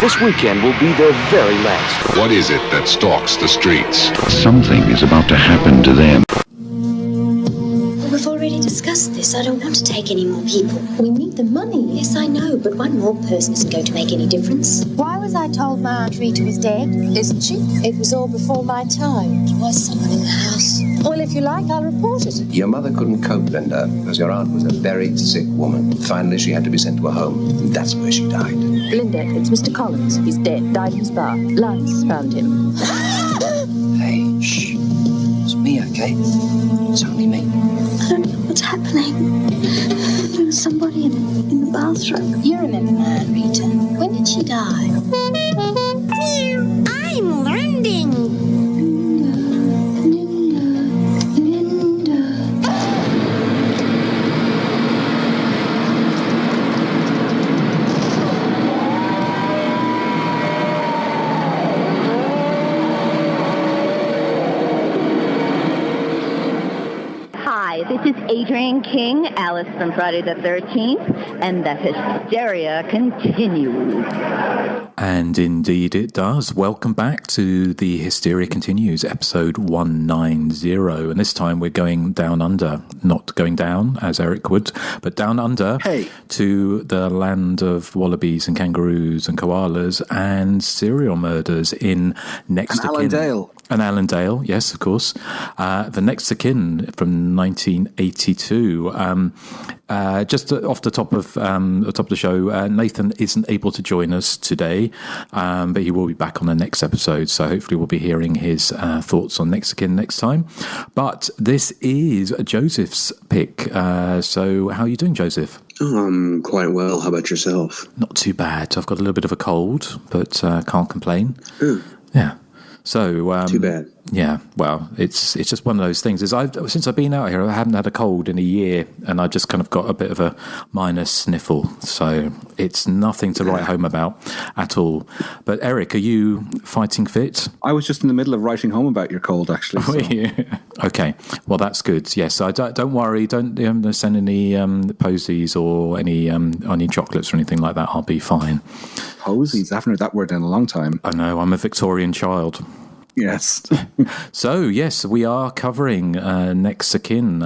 This weekend will be their very last. What is it that stalks the streets? Something is about to happen to them. We've already discussed this. I don't want to take any more people. We need the money. Yes, I know, but one more person isn't going to make any difference. Why was I told my Aunt Rita was dead? Isn't she? It was all before my time. There was someone in the house. Well, if you like, I'll report it. Your mother couldn't cope, Linda, because your aunt was a very sick woman. Finally, she had to be sent to a home, and that's where she died. Linda, it's Mr. Collins. He's dead. Died in his bar. Lance found him. Hey, shh. It's me, okay? It's only me. I don't know what's happening. There was somebody in the bathroom. You remember my Aunt Rita? When did she die? I'm landing. This is Adrienne King, Alice from Friday the 13th, and the Hysteria continues. And indeed it does. Welcome back to the Hysteria Continues, episode 190. And this time we're going down under, not going down as Erik would, but down under to the land of wallabies and kangaroos and koalas and serial murders in Next of Kin. Allendale. And Allendale, yes, of course. The Next of Kin from 1982. Just off the top of the show, Nathan isn't able to join us today, but he will be back on the next episode. So hopefully we'll be hearing his thoughts on Next of Kin next time. But this is Joseph's pick. So how are you doing, Joseph? Quite well. How about yourself? Not too bad. I've got a little bit of a cold, but can't complain. Yeah. So too bad. Yeah, well, it's just one of those things. Since I've been out here, I haven't had a cold in a year, and I just kind of got a bit of a minor sniffle. So it's nothing to write home about at all. But Erik, are you fighting fit? I was just in the middle of writing home about your cold, actually. So. Okay, well that's good. Yes, so don't worry. Don't send any posies or any chocolates or anything like that. I'll be fine. Posies? I haven't heard that word in a long time. I know. I'm a Victorian child. Yes. So, yes, we are covering Next of Kin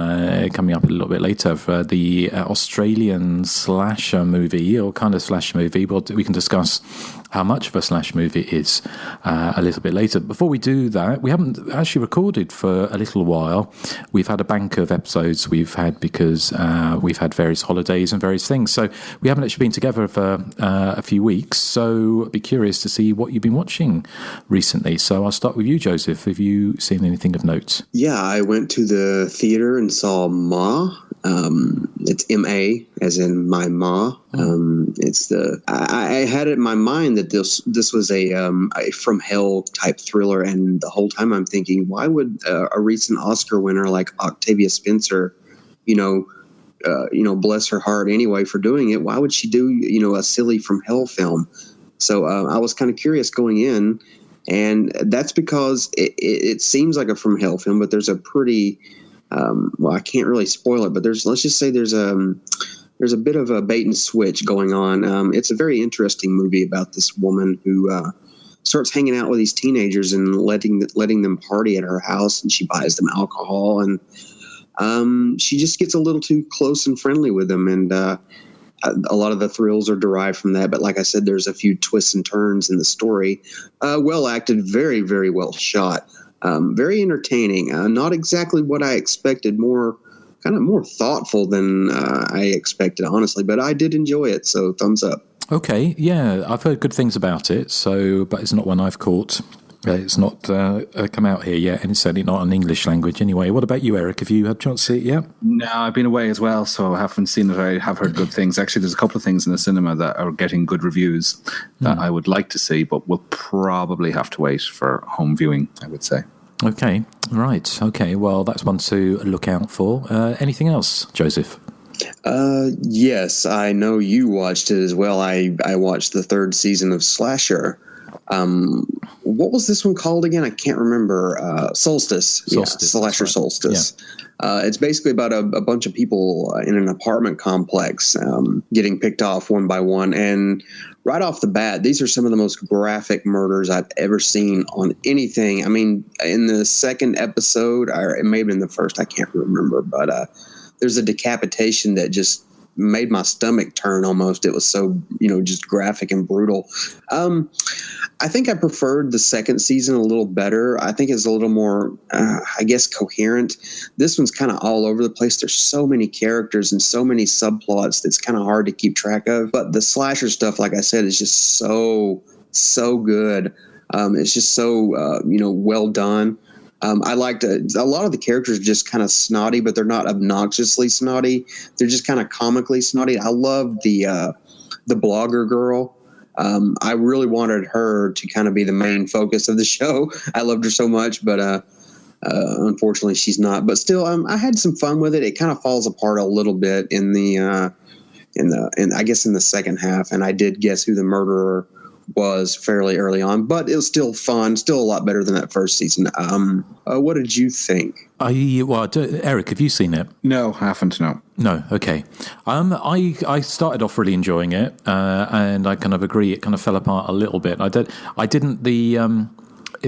coming up a little bit later for the Australian slasher movie, or kind of slash movie. We can discuss how much of a slash movie it is a little bit later. Before we do that, we haven't actually recorded for a little while. We've had a bank of episodes we've had because we've had various holidays and various things. So we haven't actually been together for a few weeks. So I'd be curious to see what you've been watching recently. So I'll start with you, Joseph. Have you seen anything of note? Yeah, I went to the theater and saw Ma. It's M-A, as in my Ma. I had it in my mind that this was a from hell type thriller, and the whole time I'm thinking, why would a recent Oscar winner like Octavia Spencer, bless her heart anyway for doing it, why would she do a silly from hell film? So I was kind of curious going in. And that's because it seems like a from hell film, but there's a pretty, I can't really spoil it, but let's just say there's a bit of a bait and switch going on. It's a very interesting movie about this woman who starts hanging out with these teenagers and letting them party at her house, and she buys them alcohol, and she just gets a little too close and friendly with them, and a lot of the thrills are derived from that. But like I said, there's a few twists and turns in the story. Well acted, very, very well shot. Very entertaining. Not exactly what I expected. More thoughtful than I expected, honestly. But I did enjoy it, so thumbs up. Okay, yeah, I've heard good things about it. But it's not one I've caught. It's not come out here yet, and it's certainly not in English language anyway. What about you, Erik? Have you had a chance to see it yet? No, I've been away as well, so I haven't seen it. I have heard good things. Actually, there's a couple of things in the cinema that are getting good reviews that I would like to see, but we'll probably have to wait for home viewing, I would say. Okay, right. Okay, well, that's one to look out for. Anything else, Joseph? Yes, I know you watched it as well. I watched the third season of Slasher. What was this one called again? I can't remember. Solstice. Slasher Solstice. Yeah. It's basically about a bunch of people in an apartment complex getting picked off one by one. And right off the bat, these are some of the most graphic murders I've ever seen on anything. I mean, in the second episode, or it may have been the first, I can't remember, but there's a decapitation that just made my stomach turn almost. It was so, just graphic and brutal. I think I preferred the second season a little better. I think it's a little more, coherent. This one's kind of all over the place. There's so many characters and so many subplots that's kind of hard to keep track of. But the slasher stuff, like I said, is just so good. It's just so, well done. I liked a lot of the characters are just kind of snotty, but they're not obnoxiously snotty. They're just kind of comically snotty. I love the blogger girl. I really wanted her to kind of be the main focus of the show. I loved her so much, but unfortunately she's not. But still, I had some fun with it. It kind of falls apart a little bit in the second half, and I did guess who the murderer was fairly early on, but it was still fun, still a lot better than that first season. What did you think? Erik, have you seen it? No, haven't. No, okay. I started off really enjoying it, and I kind of agree. It kind of fell apart a little bit.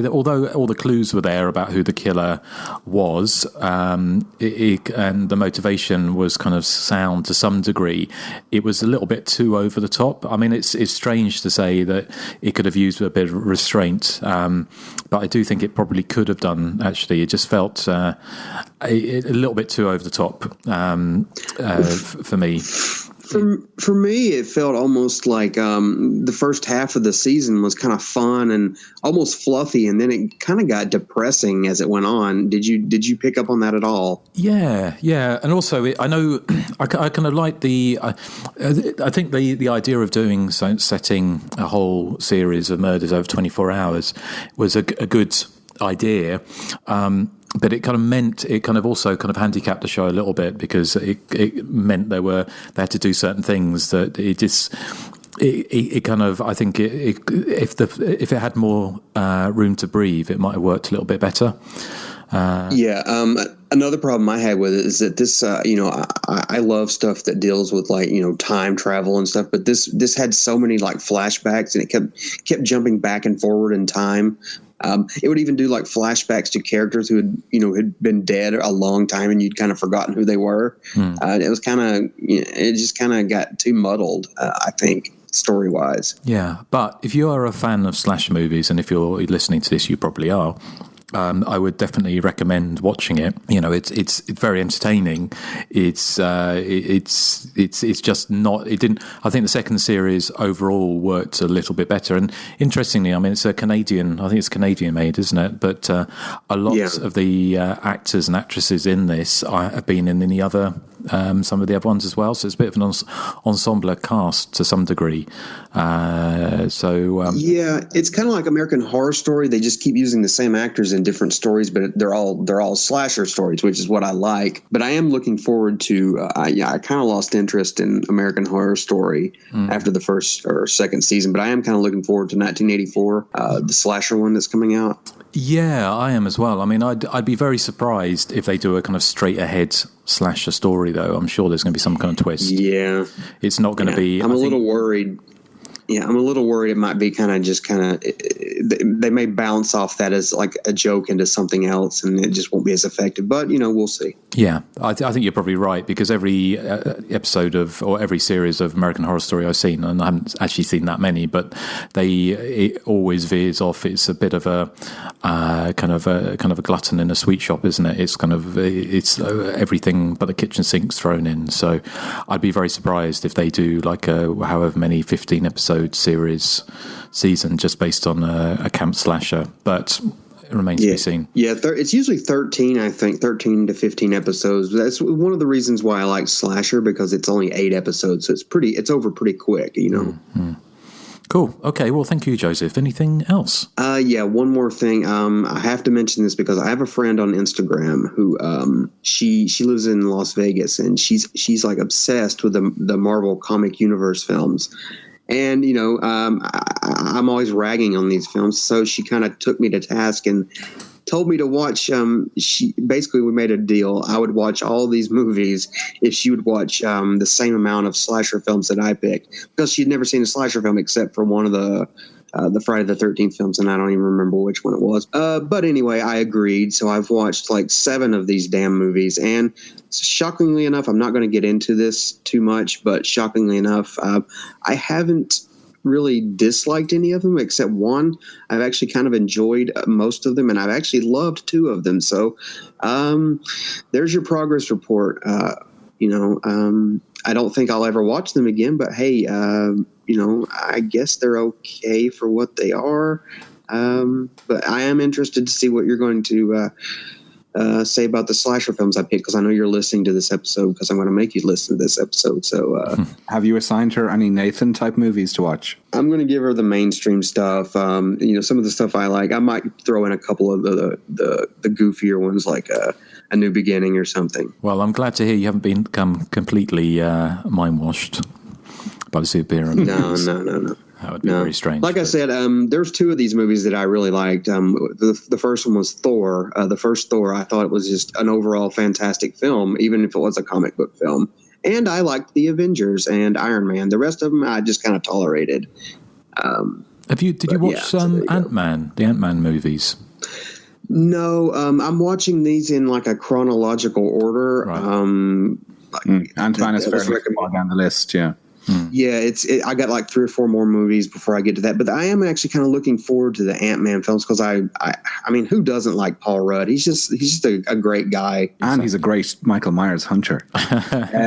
Although all the clues were there about who the killer was, and the motivation was kind of sound to some degree, it was a little bit too over the top. I mean, it's strange to say that it could have used a bit of restraint, but I do think it probably could have done, actually. It just felt a little bit too over the top for me. For me, it felt almost like the first half of the season was kind of fun and almost fluffy, and then it kind of got depressing as it went on. Did you pick up on that at all? Yeah, and also I know I kind of like I think the idea of setting a whole series of murders over 24 hours was a good idea. But it kind of also handicapped the show a little bit, because it meant they had to do certain things that it just it kind of, I think if it had more room to breathe, it might have worked a little bit better. Another problem I had with it is that this, I love stuff that deals with time travel and stuff, but this had so many flashbacks, and it kept jumping back and forward in time. It would even do flashbacks to characters who had been dead a long time, and you'd kind of forgotten who they were. It was it just kind of got too muddled, I think, story wise. Yeah, but if you are a fan of slasher movies, and if you're listening to this, you probably are. I would definitely recommend watching it. It's very entertaining. It's just not. It didn't. I think the second series overall worked a little bit better. And interestingly, I mean, it's Canadian made, isn't it? But a lot of the actors and actresses in this have been in the other. Some of the other ones as well, so it's a bit of an ensemble cast to some degree. It's kind of like American Horror Story. They just keep using the same actors in different stories, but they're all slasher stories, which is what I like. But I am looking forward to. I kind of lost interest in American Horror Story after the first or second season, but I am kind of looking forward to 1984, the slasher one that's coming out. Yeah, I am as well. I mean, I'd be very surprised if they do a kind of straight ahead slasher story, though. I'm sure there's going to be some kind of twist. Yeah. It's not going to be... I'm a little worried. Yeah, I'm a little worried it might be they may bounce off that as like a joke into something else, and it just won't be as effective. But, we'll see. Yeah, I think you're probably right, because every episode or every series of American Horror Story I've seen, and I haven't actually seen that many, but it always veers off. It's a bit of a kind of a glutton in a sweet shop, isn't it? It's everything but the kitchen sink's thrown in. So I'd be very surprised if they do like a however many 15 episode season just based on a camp slasher, but it remains to be seen. Yeah, it's usually 13, I think, 13 to 15 episodes. That's one of the reasons why I like slasher, because it's only 8 episodes, so it's over pretty quick, Mm-hmm. Cool. Okay. Well, thank you, Joseph. Anything else? One more thing. I have to mention this because I have a friend on Instagram who she lives in Las Vegas, and she's like obsessed with the Marvel Comic Universe films. And, I'm always ragging on these films. So she kind of took me to task and told me to watch. We made a deal. I would watch all these movies if she would watch the same amount of slasher films that I picked, because she'd never seen a slasher film except for one of the Friday the 13th films, and I don't even remember which one it was. But anyway, I agreed. So I've watched like 7 of these damn movies, and shockingly enough, I'm not going to get into this too much, but shockingly enough, I haven't really disliked any of them except one. I've actually kind of enjoyed most of them, and I've actually loved 2 of them. So there's your progress report. I don't think I'll ever watch them again, but hey, I guess they're okay for what they are. But I am interested to see what you're going to say about the slasher films I picked, because I know you're listening to this episode, because I'm going to make you listen to this episode. So, have you assigned her any Nathan type movies to watch? I'm going to give her the mainstream stuff. Some of the stuff I like. I might throw in a couple of the goofier ones, like A New Beginning or something. Well, I'm glad to hear you haven't become completely mind washed by the superhero movies. No. That would be very strange. Like I said, there's 2 of these movies that I really liked. The first one was Thor. The first Thor, I thought it was just an overall fantastic film, even if it was a comic book film. And I liked the Avengers and Iron Man. The rest of them, I just kind of tolerated. Did you watch Ant-Man, the Ant-Man movies? No, I'm watching these in like a chronological order. Right. Ant-Man is fairly far down the list, yeah. Yeah, I got like 3 or 4 more movies before I get to that, but I am actually kind of looking forward to the Ant-Man films, because I mean, who doesn't like Paul Rudd? He's just a great guy, and he's a great Michael Myers hunter.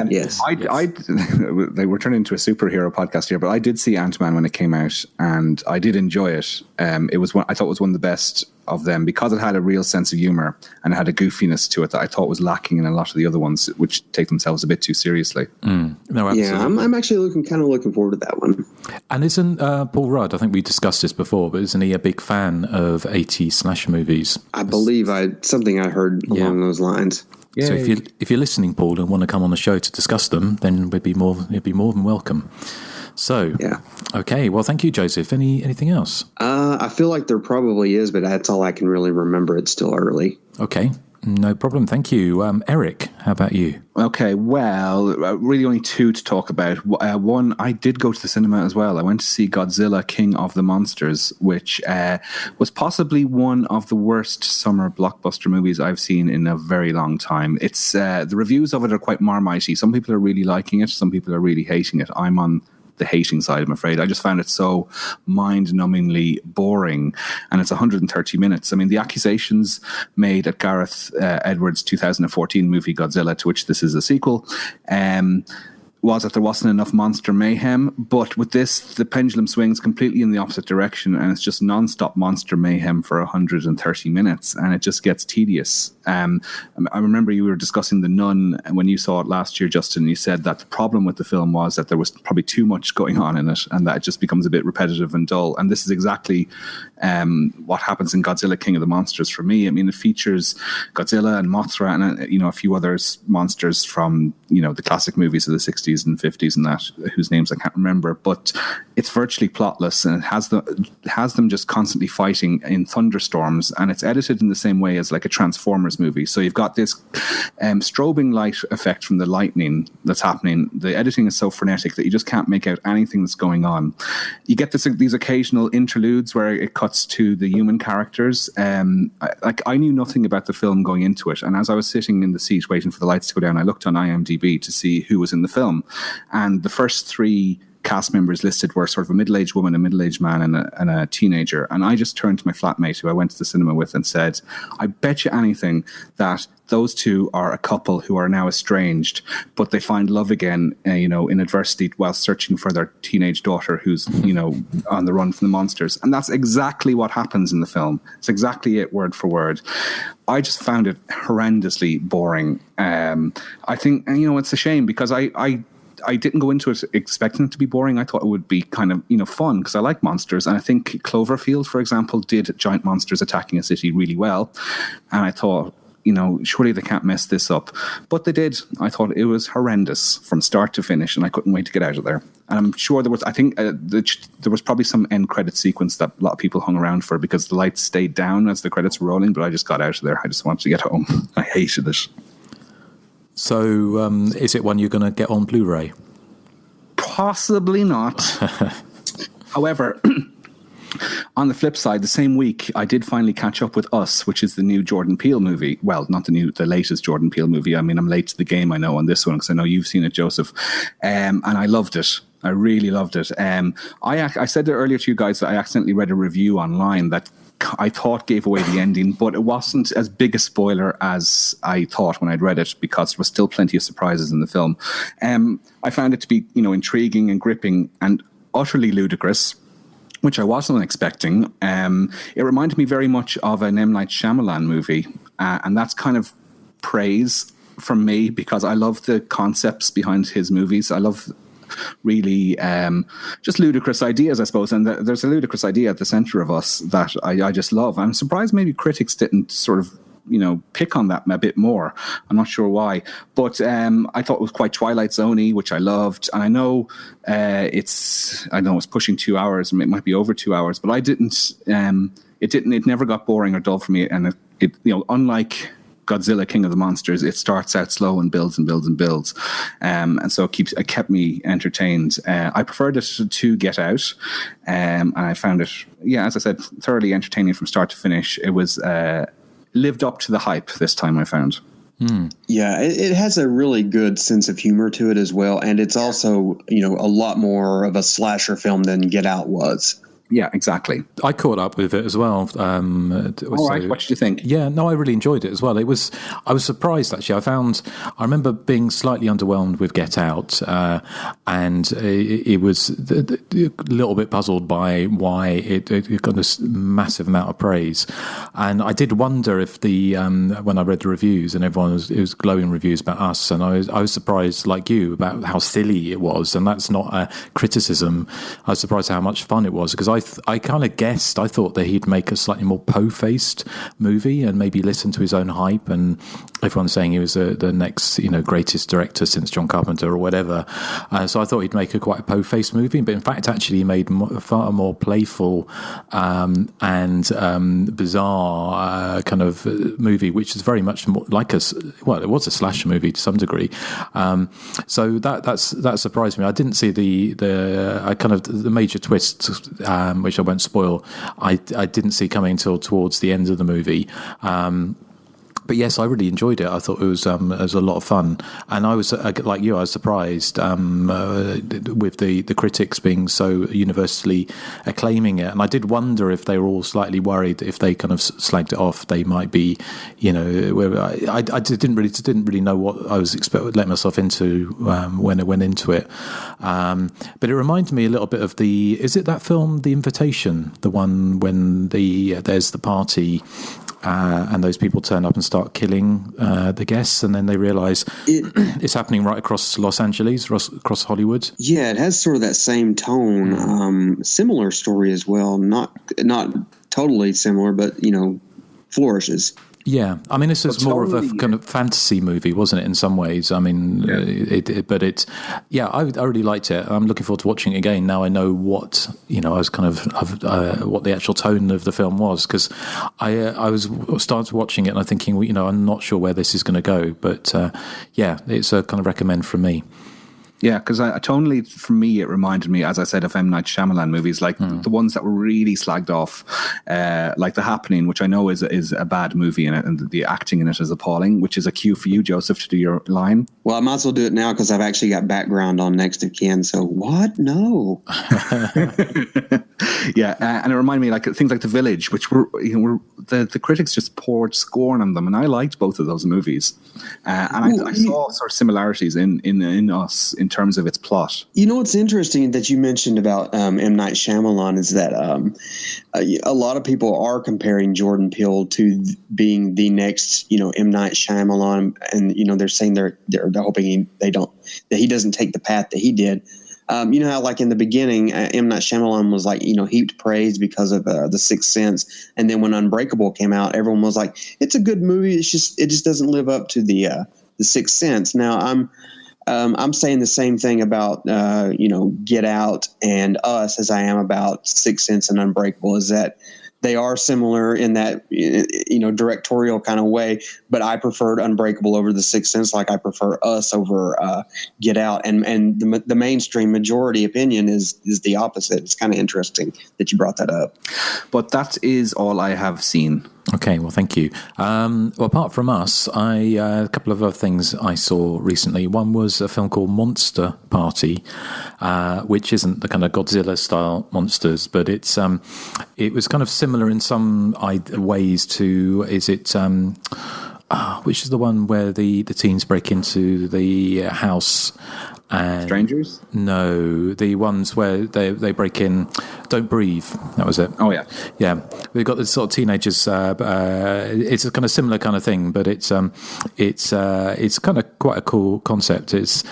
Yes, they were turning into a superhero podcast here, but I did see Ant-Man when it came out, and I did enjoy it. I thought it was one of the best of them, because it had a real sense of humor and it had a goofiness to it that I thought was lacking in a lot of the other ones, which take themselves a bit too seriously. No, absolutely. Yeah, I'm actually looking forward to that one. And isn't Paul Rudd, I think we discussed this before, but isn't he a big fan of 80s slasher movies? I believe something I heard along those lines. Yeah. So if you're listening, Paul, and want to come on the show to discuss them, then you'd be more than welcome. So, yeah. Okay. Well, thank you, Joseph. Anything else? I feel like there probably is, but that's all I can really remember. It's still early. Okay. No problem. Thank you. Erik, how about you? Okay. Well, really only 2 to talk about. One, I did go to the cinema as well. I went to see Godzilla, King of the Monsters, which was possibly one of the worst summer blockbuster movies I've seen in a very long time. It's the reviews of it are quite marmitey. Some people are really liking it. Some people are really hating it. I'm on the hating side, I'm afraid. I just found it so mind-numbingly boring, and it's 130 minutes. I mean, the accusations made at Gareth Edwards' 2014 movie Godzilla, to which this is a sequel, was that there wasn't enough monster mayhem, but with this, the pendulum swings completely in the opposite direction, and it's just non-stop monster mayhem for 130 minutes, and it just gets tedious. I remember you were discussing The Nun when you saw it last year, Justin. You said that the problem with the film was that there was probably too much going on in it, and that it just becomes a bit repetitive and dull. And this is exactly what happens in Godzilla, King of the Monsters for me. I mean, it features Godzilla and Mothra and a few other monsters from the classic movies of the 60s and 50s and that, whose names I can't remember, but it's virtually plotless, and it has them just constantly fighting in thunderstorms, and it's edited in the same way as like a Transformers movie. So you've got this strobing light effect from the lightning that's happening. The editing is so frenetic that you just can't make out anything that's going on. You get these occasional interludes where it cuts to the human characters. I knew nothing about the film going into it, and as I was sitting in the seat waiting for the lights to go down, I looked on IMDb to see who was in the film. And the first 3 cast members listed were sort of a middle-aged woman, a middle-aged man, and a teenager. And I just turned to my flatmate, who I went to the cinema with, and said, I bet you anything that those 2 are a couple who are now estranged, but they find love again, in adversity while searching for their teenage daughter who's, on the run from the monsters. And that's exactly what happens in the film. It's exactly it, word for word. I just found it horrendously boring. I think, it's a shame, because I didn't go into it expecting it to be boring. I thought it would be kind of, fun, because I like monsters. And I think Cloverfield, for example, did giant monsters attacking a city really well. And I thought surely they can't mess this up. But they did. I thought it was horrendous from start to finish, and I couldn't wait to get out of there. And I'm sure there was, I think there was probably some end credit sequence that a lot of people hung around for because the lights stayed down as the credits were rolling, but I just got out of there. I just wanted to get home. I hated it. So is it one you're going to get on Blu-ray? Possibly not. However, on the flip side, the same week, I did finally catch up with Us, which is the new Jordan Peele movie. Well, not the latest Jordan Peele movie. I mean, I'm late to the game, I know, on this one, because I know you've seen it, Joseph. And I loved it. I really loved it. I said earlier to you guys that I accidentally read a review online that I thought gave away the ending, but it wasn't as big a spoiler as I thought when I'd read it, because there was still plenty of surprises in the film. I found it to be, intriguing and gripping and utterly ludicrous, which I wasn't expecting. It reminded me very much of an M. Night Shyamalan movie, and that's kind of praise from me because I love the concepts behind his movies. I love really just ludicrous ideas, I suppose, and there's a ludicrous idea at the center of Us that I just love. I'm surprised maybe critics didn't sort of pick on that a bit more. I'm not sure why, but I thought it was quite Twilight Zone-y, which I loved. And I know it's pushing 2 hours, and it might be over 2 hours, but it never got boring or dull for me. And it unlike Godzilla King of the Monsters, it starts out slow and builds and builds and builds, and so it kept me entertained. I preferred it to Get Out, and I found it, as I said, thoroughly entertaining from start to finish. It was lived up to the hype this time, I found. Yeah, it has a really good sense of humor to it as well, and it's also a lot more of a slasher film than Get Out was. Yeah, exactly. I caught up with it as well. All right, what did you think? Yeah, no, I really enjoyed it as well. I was surprised, actually. I remember being slightly underwhelmed with Get Out, and it was a little bit puzzled by why it got this massive amount of praise. And I did wonder if when I read the reviews, and it was glowing reviews about Us, and I was surprised, like you, about how silly it was. And that's not a criticism. I was surprised how much fun it was, because I kind of guessed, I thought that he'd make a slightly more po-faced movie and maybe listen to his own hype, and everyone's saying he was the next greatest director since John Carpenter or whatever. So I thought he'd make quite a po-faced movie, but in fact actually he made a far more playful and bizarre kind of movie, which is very much more like it was a slasher movie to some degree. So that surprised me. I didn't see the major twists, which I won't spoil, I didn't see coming until towards the end of the movie. But yes, I really enjoyed it. I thought it was a lot of fun, and I was like you. I was surprised with the critics being so universally acclaiming it, and I did wonder if they were all slightly worried if they kind of slagged it off, they might be, I didn't really know what I was letting myself into when I went into it. But it reminded me a little bit of is it that film, The Invitation, the one when there's the party. And those people turn up and start killing the guests, and then they realize it's happening right across Los Angeles, across Hollywood. Yeah, it has sort of that same tone. Similar story as well. Not totally similar, but flourishes. Yeah, I mean, this is more of a kind of fantasy movie, wasn't it, in some ways? I mean, I really liked it. I'm looking forward to watching it again. Now I know what, I was kind of what the actual tone of the film was, because I was started watching it and I'm thinking, I'm not sure where this is going to go. But it's a kind of recommend from me. Yeah, because tonally, for me, it reminded me, as I said, of M. Night Shyamalan movies, like the ones that were really slagged off, like The Happening, which I know is a bad movie in it, and the acting in it is appalling, which is a cue for you, Joseph, to do your line. Well, I might as well do it now because I've actually got background on Next of Kin, so what? No. Yeah, and it reminded me like things like The Village, which were the critics just poured scorn on them, and I liked both of those movies, and I saw sort of similarities in Us in terms of its plot. What's interesting that you mentioned about M. Night Shyamalan is that a lot of people are comparing Jordan Peele to being the next M. Night Shyamalan, and they're saying they're hoping that he doesn't take the path that he did. You know how like in the beginning, M. Night Shyamalan was like, heaped praise because of The Sixth Sense. And then when Unbreakable came out, everyone was like, it's a good movie. It just doesn't live up to the Sixth Sense. Now I'm saying the same thing about, Get Out and Us as I am about Sixth Sense and Unbreakable, is that they are similar in that, directorial kind of way, but I preferred Unbreakable over The Sixth Sense, like I prefer Us over Get Out. And the mainstream majority opinion is the opposite. It's kind of interesting that you brought that up. But that is all I have seen. Okay, well, thank you. Well, apart from Us, a couple of other things I saw recently. One was a film called Monster Party, which isn't the kind of Godzilla-style monsters, but it was kind of similar in some ways to, which is the one where the teens break into the house and... Strangers? No, the ones where they break in... Don't Breathe. That was it. Oh, yeah. Yeah. We've got the sort of teenagers. It's a kind of similar kind of thing, but it's kind of quite a cool concept. It's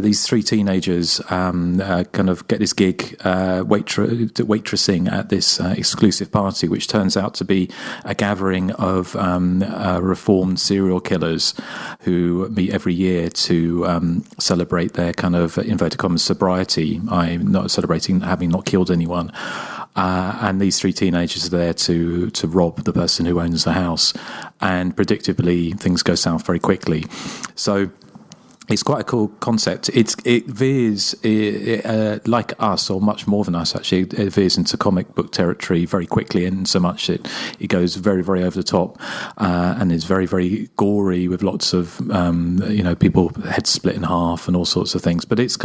these three teenagers kind of get this gig waitressing at this exclusive party, which turns out to be a gathering of reformed serial killers who meet every year to celebrate their kind of inverted commas sobriety. I'm not celebrating having not killed anyone. And these three teenagers are there to rob the person who owns the house, and predictably things go south very quickly. So it's quite a cool concept. It veers, like Us, or much more than Us actually, it veers into comic book territory very quickly, and so much it goes very, very over the top, and is very, very gory with lots of people heads split in half and all sorts of things. But it's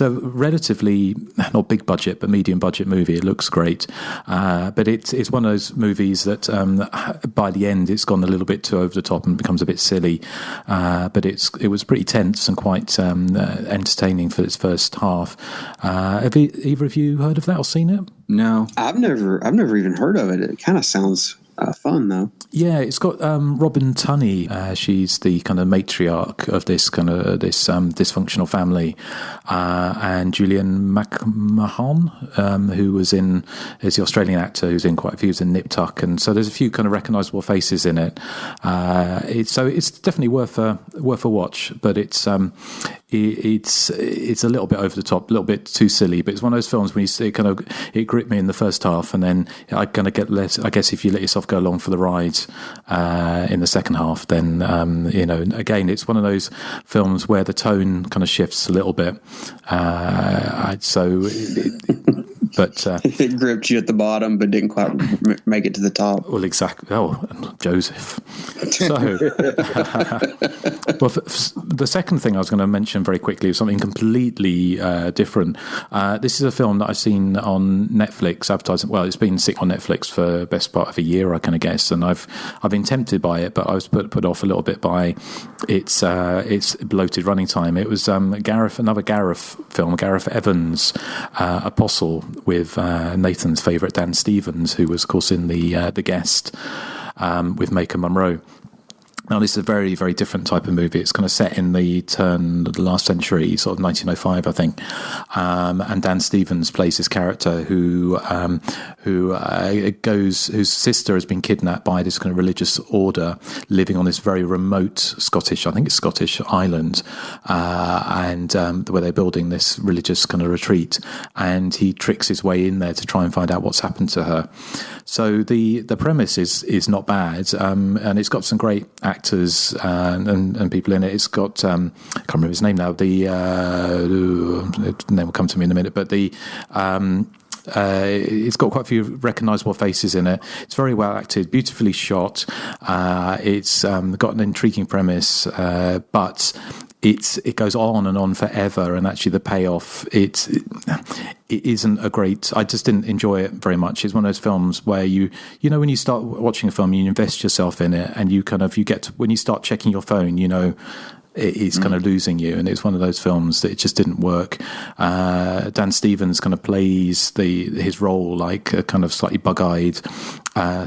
a relatively not big budget but medium budget movie. It looks great, but it's one of those movies that by the end it's gone a little bit too over the top and becomes a bit silly. But it was pretty tense and quite entertaining for its first half. Have either of you heard of that or seen it? No, I've never even heard of it. It kind of sounds fun though. Yeah, it's got Robin Tunney. She's the kind of matriarch of this dysfunctional family, and Julian McMahon, who is the Australian actor who's in quite a few. He's in Nip Tuck, and so there's a few kind of recognisable faces in it. It's definitely worth a watch, but it's a little bit over the top, a little bit too silly. But it's one of those films when you see it gripped me in the first half, and then I kind of get less. I guess if you let yourself go along for the ride in the second half, then again, it's one of those films where the tone kind of shifts a little bit. But it gripped you at the bottom, but didn't quite make it to the top. Well, exactly. Oh, Joseph. So, well, the second thing I was going to mention very quickly was something completely different. This is a film that I've seen on Netflix advertising. Well, it's been sitting on Netflix for the best part of a year, I kind of guess, and I've been tempted by it, but I was put off a little bit by its bloated running time. It was another Gareth film, Gareth Evans, Apostle, with Nathan's favourite Dan Stevens, who was, of course, in The Guest with Maker Monroe. Now, this is a very, very different type of movie. It's kind of set in the turn of the last century, sort of 1905, I think. And Dan Stevens plays this character whose sister has been kidnapped by this kind of religious order living on this very remote Scottish island, and where they're building this religious kind of retreat. And he tricks his way in there to try and find out what's happened to her. So the premise is not bad, and it's got some great actors and people in it. It's got I can't remember his name now. The name will come to me in a minute, but it's got quite a few recognisable faces in it. It's very well acted, beautifully shot. It's got an intriguing premise, but it goes on and on forever, and actually the payoff it isn't a great. I just didn't enjoy it very much. It's one of those films where you when you start watching a film, you invest yourself in it, and you get to, when you start checking your phone, it's kind of losing you, and it's one of those films that it just didn't work. Dan Stevens kind of plays his role like a kind of slightly bug-eyed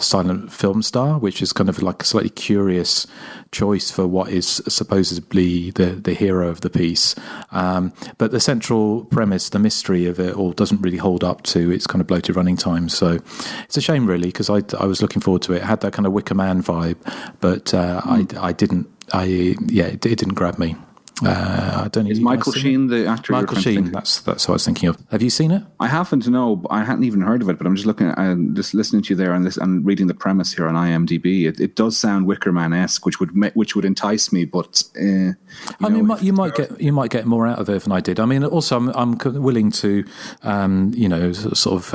silent film star, which is kind of like a slightly curious choice for what is supposedly the hero of the piece. But the central premise, the mystery of it all, doesn't really hold up to its kind of bloated running time. So it's a shame, really, because I was looking forward to it. It had that kind of Wicker Man vibe, but I didn't. It didn't grab me. I don't know. Is Michael Sheen the actor? Michael Sheen. That's what I was thinking of. Have you seen it? I haven't. No, I hadn't even heard of it. But I'm just looking at, just listening to you there and reading the premise here on IMDb. It does sound Wicker Man-esque, which would entice me. But you might get more out of it than I did. I mean, also I'm willing to sort of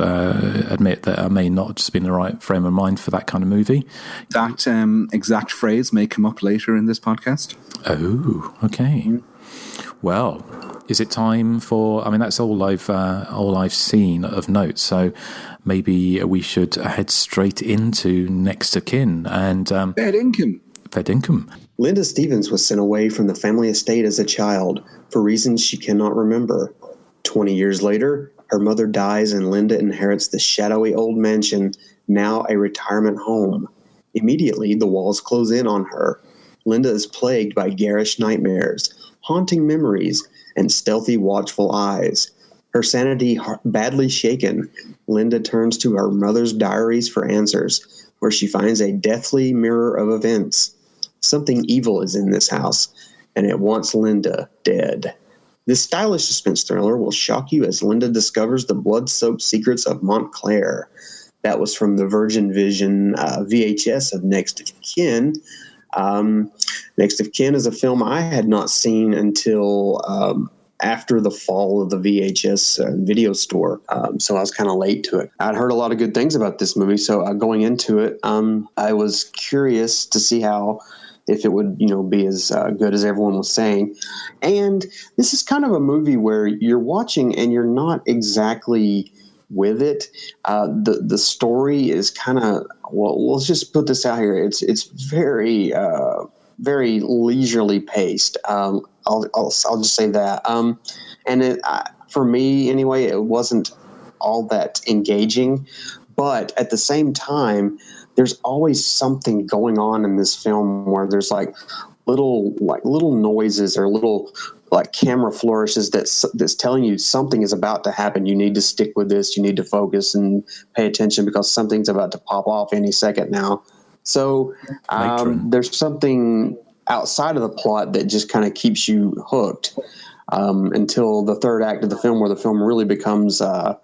admit that I may not just be in the right frame of mind for that kind of movie. That exact phrase may come up later in this podcast. Oh, okay. Well, is it time for? I mean, that's all I've seen of note. So maybe we should head straight into Next of Kin and Fair Dinkum. Linda Stevens was sent away from the family estate as a child for reasons she cannot remember. 20 years later, her mother dies and Linda inherits the shadowy old mansion, now a retirement home. Immediately, the walls close in on her. Linda is plagued by garish nightmares, haunting memories, and stealthy, watchful eyes. Her sanity badly shaken, Linda turns to her mother's diaries for answers, where she finds a deathly mirror of events. Something evil is in this house, and it wants Linda dead. This stylish suspense thriller will shock you as Linda discovers the blood-soaked secrets of Montclair. That was from the Virgin Vision VHS of Next of Kin. Next of Kin is a film I had not seen until after the fall of the VHS video store. So I was kind of late to it. I'd heard a lot of good things about this movie, so going into it, I was curious to see if it would, be as good as everyone was saying. And this is kind of a movie where you're watching and you're not exactly with it. The story is kind of, well, let's just put this out here. It's very very leisurely paced. I'll just say that. And it, for me anyway, it wasn't all that engaging, but at the same time, there's always something going on in this film where there's like little noises or little like camera flourishes that's telling you something is about to happen. You need to stick with this. You need to focus and pay attention because something's about to pop off any second now. So there's something outside of the plot that just kind of keeps you hooked until the third act of the film, where the film really becomes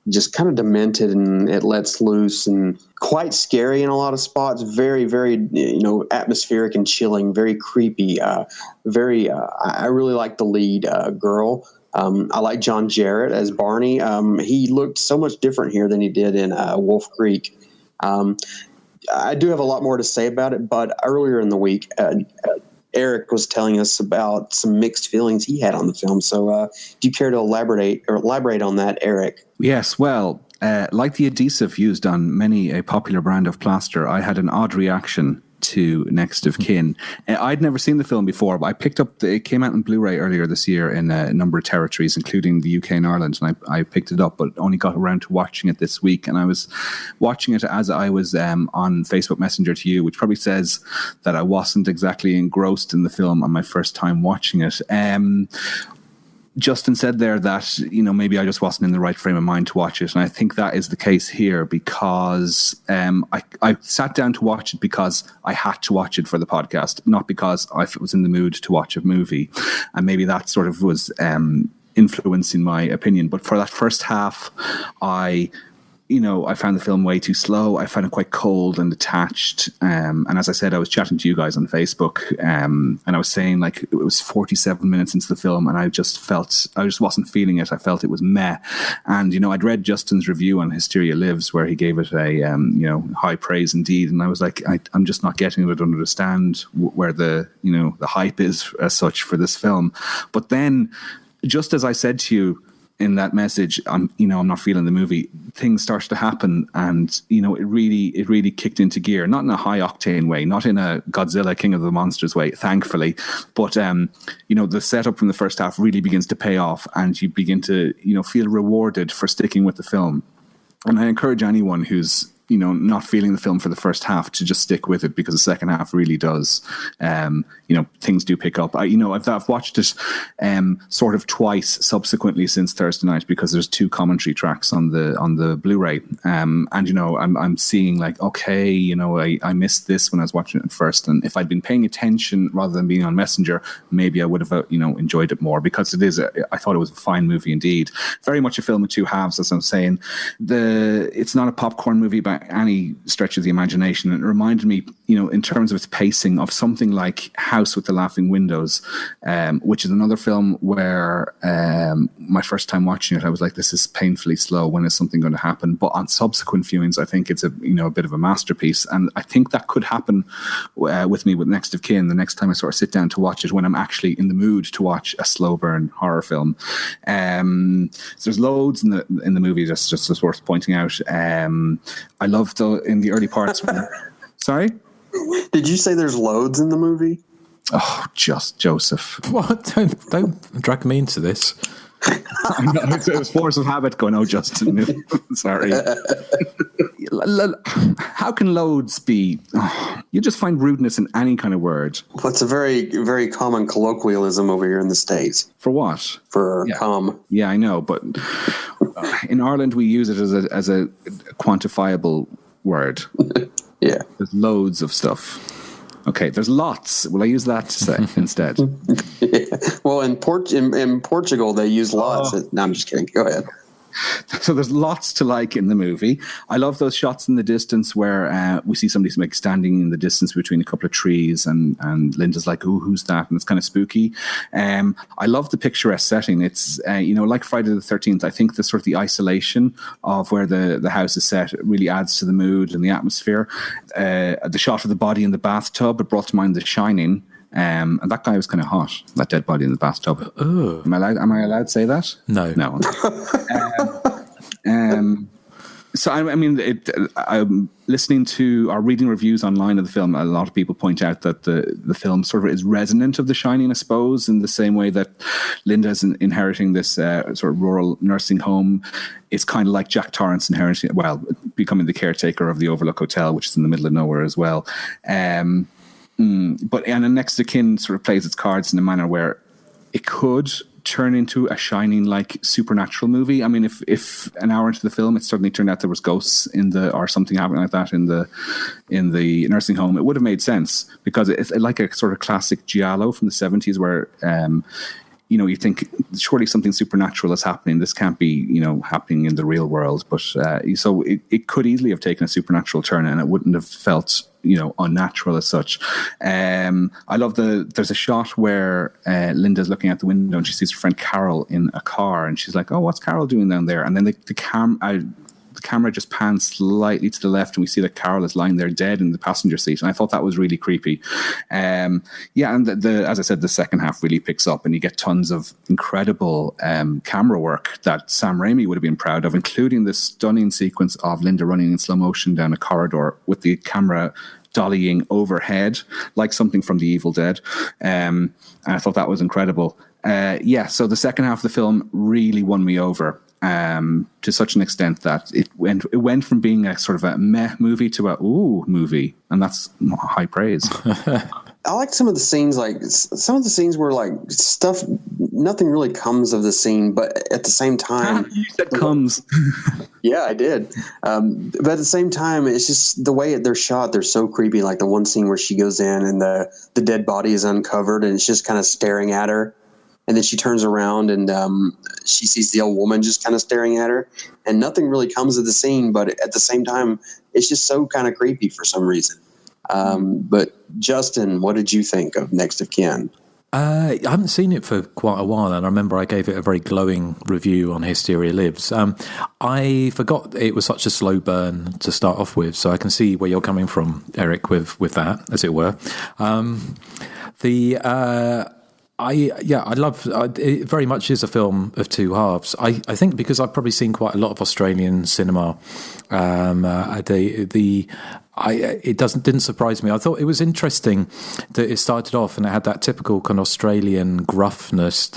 just kind of demented and it lets loose and quite scary in a lot of spots. Very, very, atmospheric and chilling, very creepy. I really like the lead girl. I like John Jarrett as Barney. He looked so much different here than he did in Wolf Creek. I do have a lot more to say about it, but earlier in the week, Erik was telling us about some mixed feelings he had on the film. So do you care to elaborate on that, Erik? Yes, well, like the adhesive used on many a popular brand of plaster, I had an odd reaction to Next of Kin. I'd never seen the film before, but I picked up it came out in Blu-ray earlier this year in a number of territories, including the UK and Ireland, and I picked it up, but only got around to watching it this week. And I was watching it as I was on Facebook Messenger to you, which probably says that I wasn't exactly engrossed in the film on my first time watching it. Justin said there that, maybe I just wasn't in the right frame of mind to watch it. And I think that is the case here because I sat down to watch it because I had to watch it for the podcast, not because I was in the mood to watch a movie. And maybe that sort of was influencing my opinion. But for that first half, I found the film way too slow. I found it quite cold and detached. And as I said, I was chatting to you guys on Facebook, and I was saying like it was 47 minutes into the film, and I just wasn't feeling it. I felt it was meh. And I'd read Justin's review on Hysteria Lives, where he gave it a high praise indeed. And I was like, I'm just not getting it. I don't understand where the the hype is as such for this film. But then, just as I said to you, in that message, I'm not feeling the movie, things started to happen, and it really kicked into gear, not in a high octane way, not in a Godzilla King of the Monsters way, thankfully, but the setup from the first half really begins to pay off, and you begin to feel rewarded for sticking with the film. And I encourage anyone who's not feeling the film for the first half to just stick with it, because the second half really does, things do pick up. I've watched it sort of twice subsequently since Thursday night, because there's 2 commentary tracks on the Blu-ray, and I'm seeing like, okay, I missed this when I was watching it at first, and if I'd been paying attention rather than being on Messenger, maybe I would have enjoyed it more, because I thought it was a fine movie indeed. Very much a film of 2 halves, as I'm saying. It's not a popcorn movie by any stretch of the imagination. It reminded me, in terms of its pacing, of something like House with the Laughing Windows, which is another film where my first time watching it, I was like, this is painfully slow. When is something going to happen? But on subsequent viewings, I think it's a bit of a masterpiece. And I think that could happen with me with Next of Kin, the next time I sort of sit down to watch it, when I'm actually in the mood to watch a slow burn horror film. So there's loads in the movie just worth pointing out. I love in the early parts. Sorry? Did you say there's loads in the movie? Oh, just Joseph. What? Don't drag me into this. I know, it was force of habit going, oh, Justin. Sorry. How can loads be? Oh, you just find rudeness in any kind of word. Well, it's a very, very common colloquialism over here in the States. For what? For cum. Yeah, I know, but in Ireland we use it as a quantifiable word. Yeah. There's loads of stuff. Okay, there's lots. Will I use that to say instead? Yeah. Well, in Portugal, they use lots. No, I'm just kidding. Go ahead. So there's lots to like in the movie. I love those shots in the distance where we see somebody like standing in the distance between a couple of trees, and Linda's like, "Oh, who's that?" And it's kind of spooky. I love the picturesque setting. It's like Friday the 13th. I think the sort of the isolation of where the house is set really adds to the mood and the atmosphere. The shot of the body in the bathtub, it brought to mind The Shining. And that guy was kind of hot, that dead body in the bathtub. Oh. Am I allowed to say that? No. So I'm listening to or reading reviews online of the film. A lot of people point out that the film sort of is resonant of The Shining, I suppose, in the same way that Linda's inheriting this sort of rural nursing home. It's kind of like Jack Torrance becoming the caretaker of the Overlook Hotel, which is in the middle of nowhere as well. But Next of Kin sort of plays its cards in a manner where it could turn into a Shining-like supernatural movie. I mean, if an hour into the film it suddenly turned out there was ghosts or something happening like that in the nursing home, it would have made sense, because it's like a sort of classic giallo from the 70s where you think surely something supernatural is happening. This can't be, happening in the real world. But so it could easily have taken a supernatural turn, and it wouldn't have felt, unnatural as such. I love there's a shot where Linda's looking out the window and she sees her friend Carol in a car, and she's like, "Oh, what's Carol doing down there?" And then the camera just pans slightly to the left, and we see that Carol is lying there dead in the passenger seat. And I thought that was really creepy. And as I said, the second half really picks up, and you get tons of incredible camera work that Sam Raimi would have been proud of, including this stunning sequence of Linda running in slow motion down a corridor with the camera dollying overhead like something from The Evil Dead. And I thought that was incredible. So the second half of the film really won me over. To such an extent that it went from being a sort of a meh movie to a ooh movie, and that's high praise. I like some of the scenes where like stuff, nothing really comes of the scene, but at the same time, you said comes. Yeah, I did. But at the same time, it's just the way they're shot. They're so creepy. Like the one scene where she goes in and the dead body is uncovered and it's just kind of staring at her. And then she turns around and she sees the old woman just kind of staring at her, and nothing really comes of the scene. But at the same time, it's just so kind of creepy for some reason. But Justin, what did you think of Next of Kin? I haven't seen it for quite a while, and I remember I gave it a very glowing review on Hysteria Lives. I forgot it was such a slow burn to start off with, so I can see where you're coming from, Erik, with that, as it were. I love it. Very much is a film of two halves. I think because I've probably seen quite a lot of Australian cinema. It didn't surprise me. I thought it was interesting that it started off and it had that typical kind of Australian gruffness.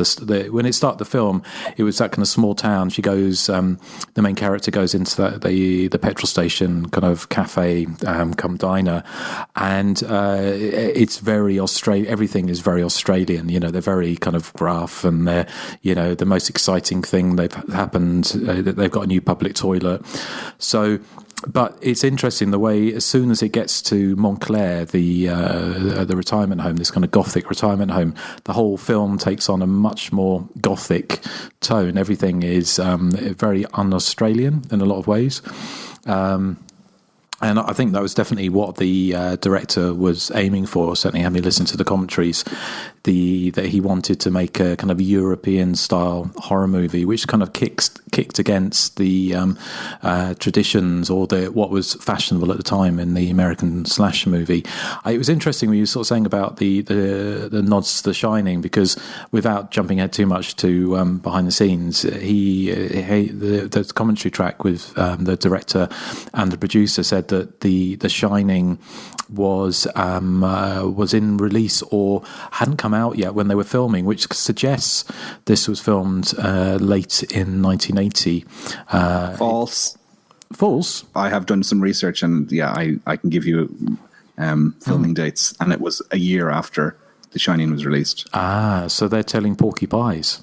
When it started the film, it was that kind of small town. She goes, the main character goes into the petrol station kind of cafe, come diner, and it's very Australian. Everything is very Australian. You know, they're very kind of gruff, and they're, you know, the most exciting thing they've got a new public toilet. So. But it's interesting the way, as soon as it gets to Montclair, the retirement home, this kind of gothic retirement home, the whole film takes on a much more gothic tone. Everything is very un-Australian in a lot of ways. And I think that was definitely what the director was aiming for. Certainly, having listened to the commentaries, that he wanted to make a kind of European-style horror movie, which kind of kicked against the traditions or what was fashionable at the time in the American slasher movie. It was interesting when you were sort of saying about the nods to The Shining, because without jumping ahead too much to behind the scenes, the commentary track with the director and the producer said that the Shining was in release or hadn't come out yet when they were filming, which suggests this was filmed late in 1980. False. I have done some research, and I can give you filming dates, and it was a year after The Shining was released. So they're telling Porky Pies.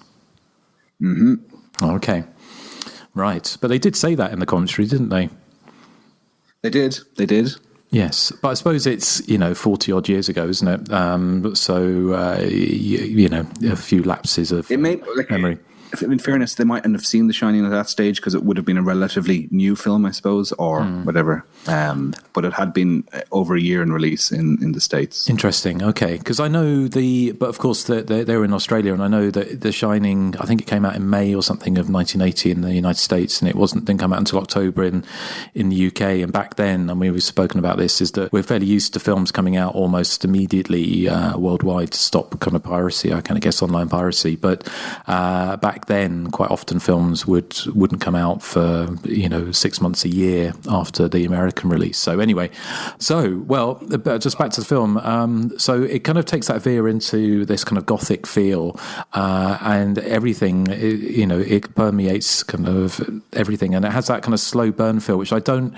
Mm-hmm. Okay, right. But they did say that in the commentary, didn't they? They did. Yes, but I suppose it's 40 odd years ago, isn't it? A few lapses of memory. In fairness, they mightn't have seen The Shining at that stage because it would have been a relatively new film, I suppose, or whatever. But it had been over a year in release in the States. Interesting. Okay, because I know but of course they're in Australia, and I know that The Shining, I think it came out in May or something of 1980 in the United States, and it didn't come out until October in the UK. And back then, and we've spoken about this, is that we're fairly used to films coming out almost immediately worldwide to stop kind of piracy. I kind of guess online piracy, but back then, quite often films wouldn't come out for 6 months, a year after the American release. So anyway, just back to the film. So it kind of takes that veer into this kind of gothic feel, and everything. It permeates kind of everything, and it has that kind of slow burn feel, which I don't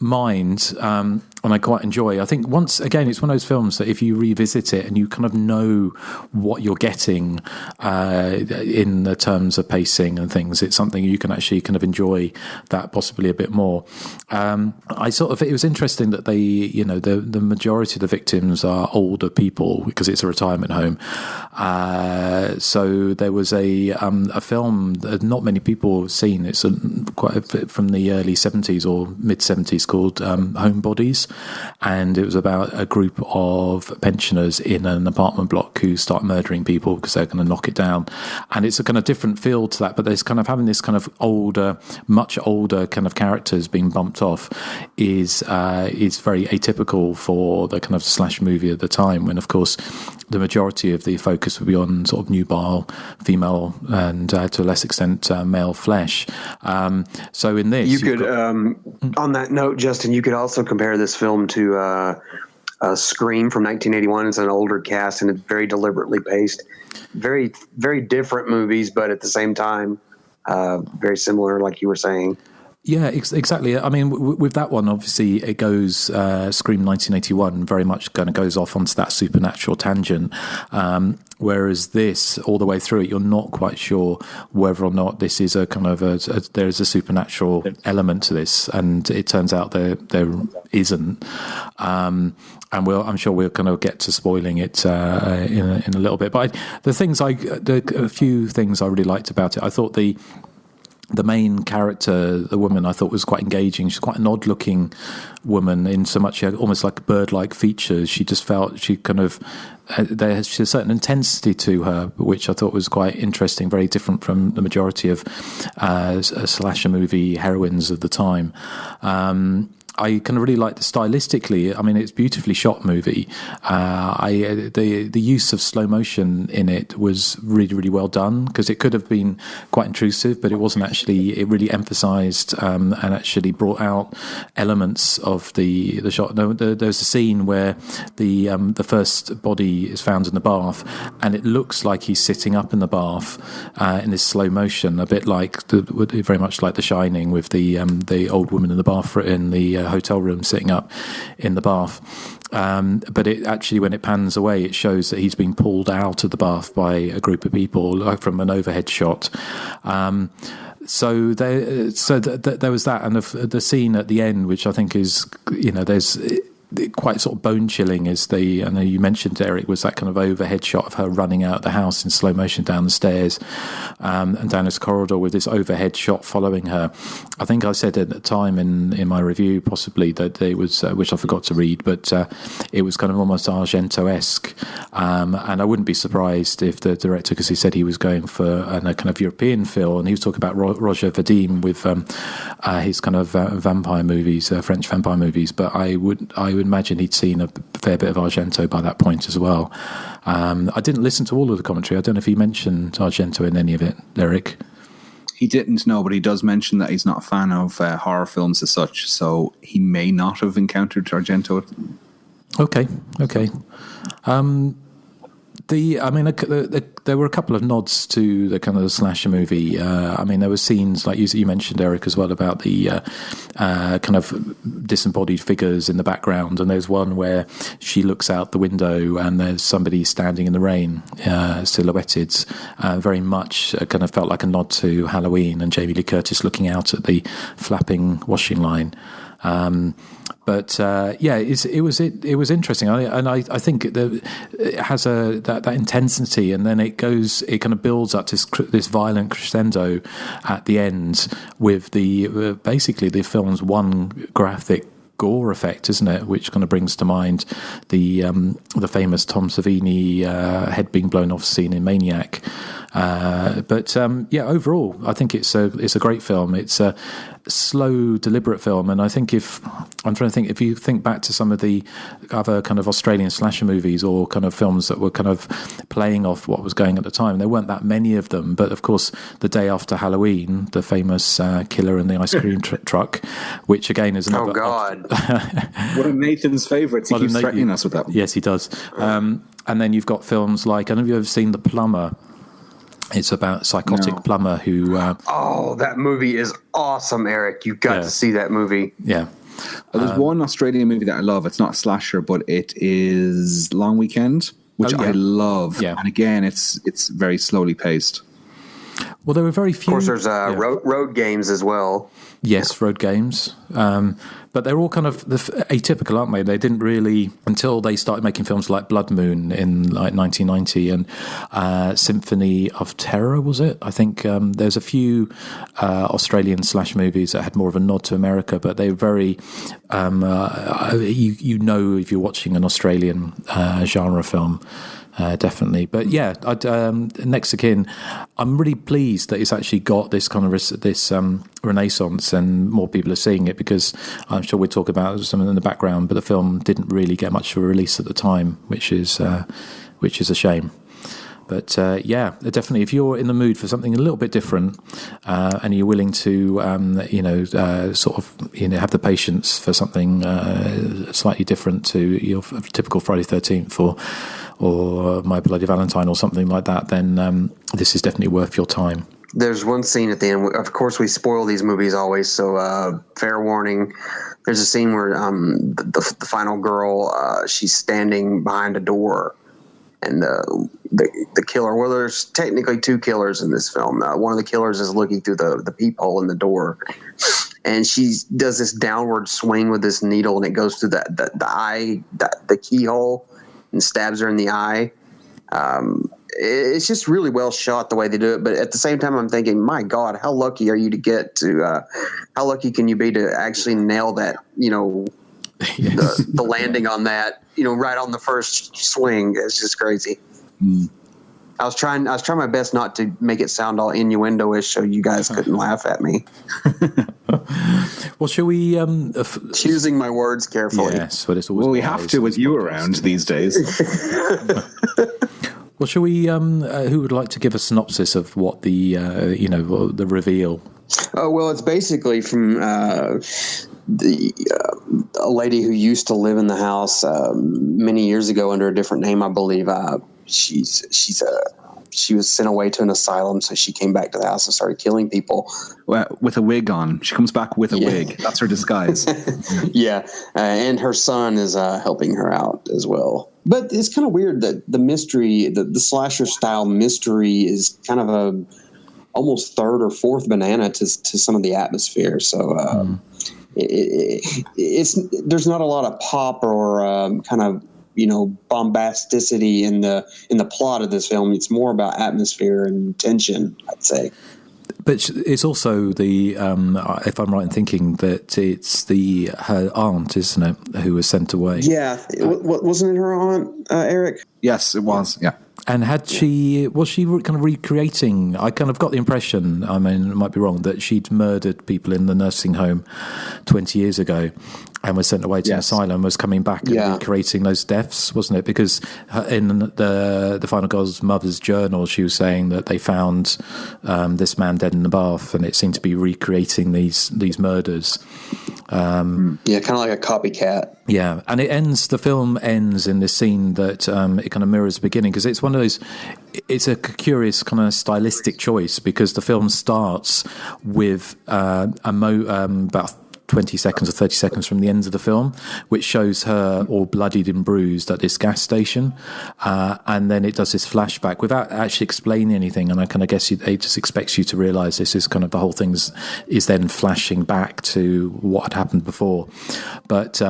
mind, and I quite enjoy. I think once again, it's one of those films that if you revisit it and you kind of know what you're getting in the terms of pacing and things, it's something you can actually kind of enjoy that possibly a bit more. It was interesting that they, the majority of the victims are older people because it's a retirement home. So there was a film that not many people have seen. It's from the early 70s or mid 70s called Homebodies. And it was about a group of pensioners in an apartment block who start murdering people because they're going to knock it down. And it's a kind of different feel to that, but there's kind of having this kind of much older kind of characters being bumped off is very atypical for the kind of slash movie at the time, when of course the majority of the focus would be on sort of nubile female and to a less extent male flesh. So in this, you could on that note, Justin, you could also compare this film to Scream from 1981. It's an older cast and it's very deliberately paced. Very, very different movies, but at the same time, very similar, like you were saying. Yeah, exactly. I mean, with that one, obviously, it goes, Scream 1981 very much kind of goes off onto that supernatural tangent. Whereas this, all the way through it, you're not quite sure whether or not this is a kind of there is a supernatural element to this, and it turns out there isn't. And I'm sure we'll kind of get to spoiling it in a little bit. But a few things I really liked about it. I thought the main character, the woman, I thought was quite engaging. She's quite an odd-looking woman in so much she had almost like bird-like features. She just felt she kind of there's a certain intensity to her, which I thought was quite interesting, very different from the majority of slasher movie heroines of the time. I kind of really like the stylistically. I mean, it's beautifully shot movie. The use of slow motion in it was really, really well done, because it could have been quite intrusive, but it wasn't actually. It really emphasised and actually brought out elements of the shot. There's a scene where the first body is found in the bath, and it looks like he's sitting up in the bath in this slow motion, a bit like very much like The Shining, with the old woman in the bath in the hotel room sitting up in the bath. But it actually, when it pans away, it shows that he's been pulled out of the bath by a group of people, like from an overhead shot. So there was that, and the scene at the end, which I think is, there's quite sort of bone chilling, is I know you mentioned, Erik, was that kind of overhead shot of her running out of the house in slow motion down the stairs and down this corridor with this overhead shot following her. I think I said at the time in my review possibly that it was, which I forgot to read, but it was kind of almost Argento-esque, and I wouldn't be surprised if the director, because he said he was going for a kind of European feel, and he was talking about Roger Vadim with his kind of vampire movies, French vampire movies, but I would imagine he'd seen a fair bit of Argento by that point as well. I didn't listen to all of the commentary. I don't know if he mentioned Argento in any of it, Erik. He didn't know, but he does mention that he's not a fan of horror films as such, so he may not have encountered Argento. Okay. There were a couple of nods to the kind of the slasher movie. There were scenes, like you mentioned, Erik, as well, about the kind of disembodied figures in the background. And there's one where she looks out the window and there's somebody standing in the rain, silhouetted. Very much kind of felt like a nod to Halloween and Jamie Lee Curtis looking out at the flapping washing line. But it was interesting, and I think it has that intensity, and then it kind of builds up to this violent crescendo at the end with basically the film's one graphic gore effect, isn't it? Which kind of brings to mind the famous Tom Savini head being blown off scene in Maniac. Overall, I think it's a great film. It's a slow, deliberate film, and I think if you think back to some of the other kind of Australian slasher movies or kind of films that were kind of playing off what was going at the time, there weren't that many of them. But of course, The Day After Halloween, the famous Killer in the Ice Cream Truck, which again is another. Oh God! One of Nathan's favourites. He keeps threatening us with that. Yes, he does. And then you've got films like, I don't know if you've ever seen The Plumber. It's about a psychotic plumber who... that movie is awesome, Erik. You've got to see that movie. Yeah. There's one Australian movie that I love. It's not a slasher, but it is Long Weekend, which I love. Yeah. And again, it's very slowly paced. Well, there were very few... Of course, there's road games as well. Yes, road games. But they're all kind of atypical, aren't they? They didn't really, until they started making films like Blood Moon in like 1990 and Symphony of Terror, was it? I think there's a few Australian slash movies that had more of a nod to America, but they're very, if you're watching an Australian genre film. Definitely, but Next of Kin, I'm really pleased that it's actually got this kind of renaissance and more people are seeing it, because I'm sure we'll talk about something in the background, but the film didn't really get much of a release at the time, which is a shame. But definitely, if you're in the mood for something a little bit different, and you're willing to, have the patience for something slightly different to your typical Friday 13th or My Bloody Valentine or something like that, then this is definitely worth your time. There's one scene at the end. Of course, we spoil these movies always, so fair warning. There's a scene where the final girl, she's standing behind a door, and the killer. Well, there's technically two killers in this film. One of the killers is looking through the peephole in the door, and she does this downward swing with this needle, and it goes through the eye, the keyhole, and stabs her in the eye. It's just really well shot the way they do it. But at the same time, I'm thinking, my God, how lucky are you to get to? How lucky can you be to actually nail that? Yes. The landing on that, right on the first swing. It's just crazy. I was trying my best not to make it sound all innuendo-ish, so you guys couldn't laugh at me. Well, shall we? Choosing my words carefully. Yes, but it's always We have to with you around these days. Well, shall we? Who would like to give a synopsis of what the the reveal? Oh, well, it's basically from a lady who used to live in the house many years ago under a different name, I believe. She was sent away to an asylum, so she came back to the house and started killing people. Well, with a wig on. She comes back with a wig. That's her disguise. Yeah, and her son is helping her out as well. But it's kind of weird that the mystery, the slasher style mystery, is kind of a almost third or fourth banana to some of the atmosphere. So it's there's not a lot of pop or kind of bombasticity in the plot of this film. It's more about atmosphere and tension, I'd say. But it's also the, if I'm right in thinking, that it's her aunt, isn't it, who was sent away? Yeah, wasn't it her aunt, Erik? Yes, it was. Yeah. And was she kind of recreating? I kind of got the impression, I mean, it might be wrong, that she'd murdered people in the nursing home 20 years ago and was sent away to an asylum, was coming back and recreating those deaths, wasn't it? Because in the final girl's mother's journal, she was saying that they found this man dead in the bath, and it seemed to be recreating these murders. Kind of like a copycat. Yeah, and the film ends in this scene that it kind of mirrors the beginning, because it's one of those, it's a curious kind of stylistic choice, because the film starts with about 20 seconds or 30 seconds from the end of the film, which shows her all bloodied and bruised at this gas station, and then it does this flashback without actually explaining anything, and I kind of guess it just expects you to realise this is kind of the whole thing is then flashing back to what had happened before. But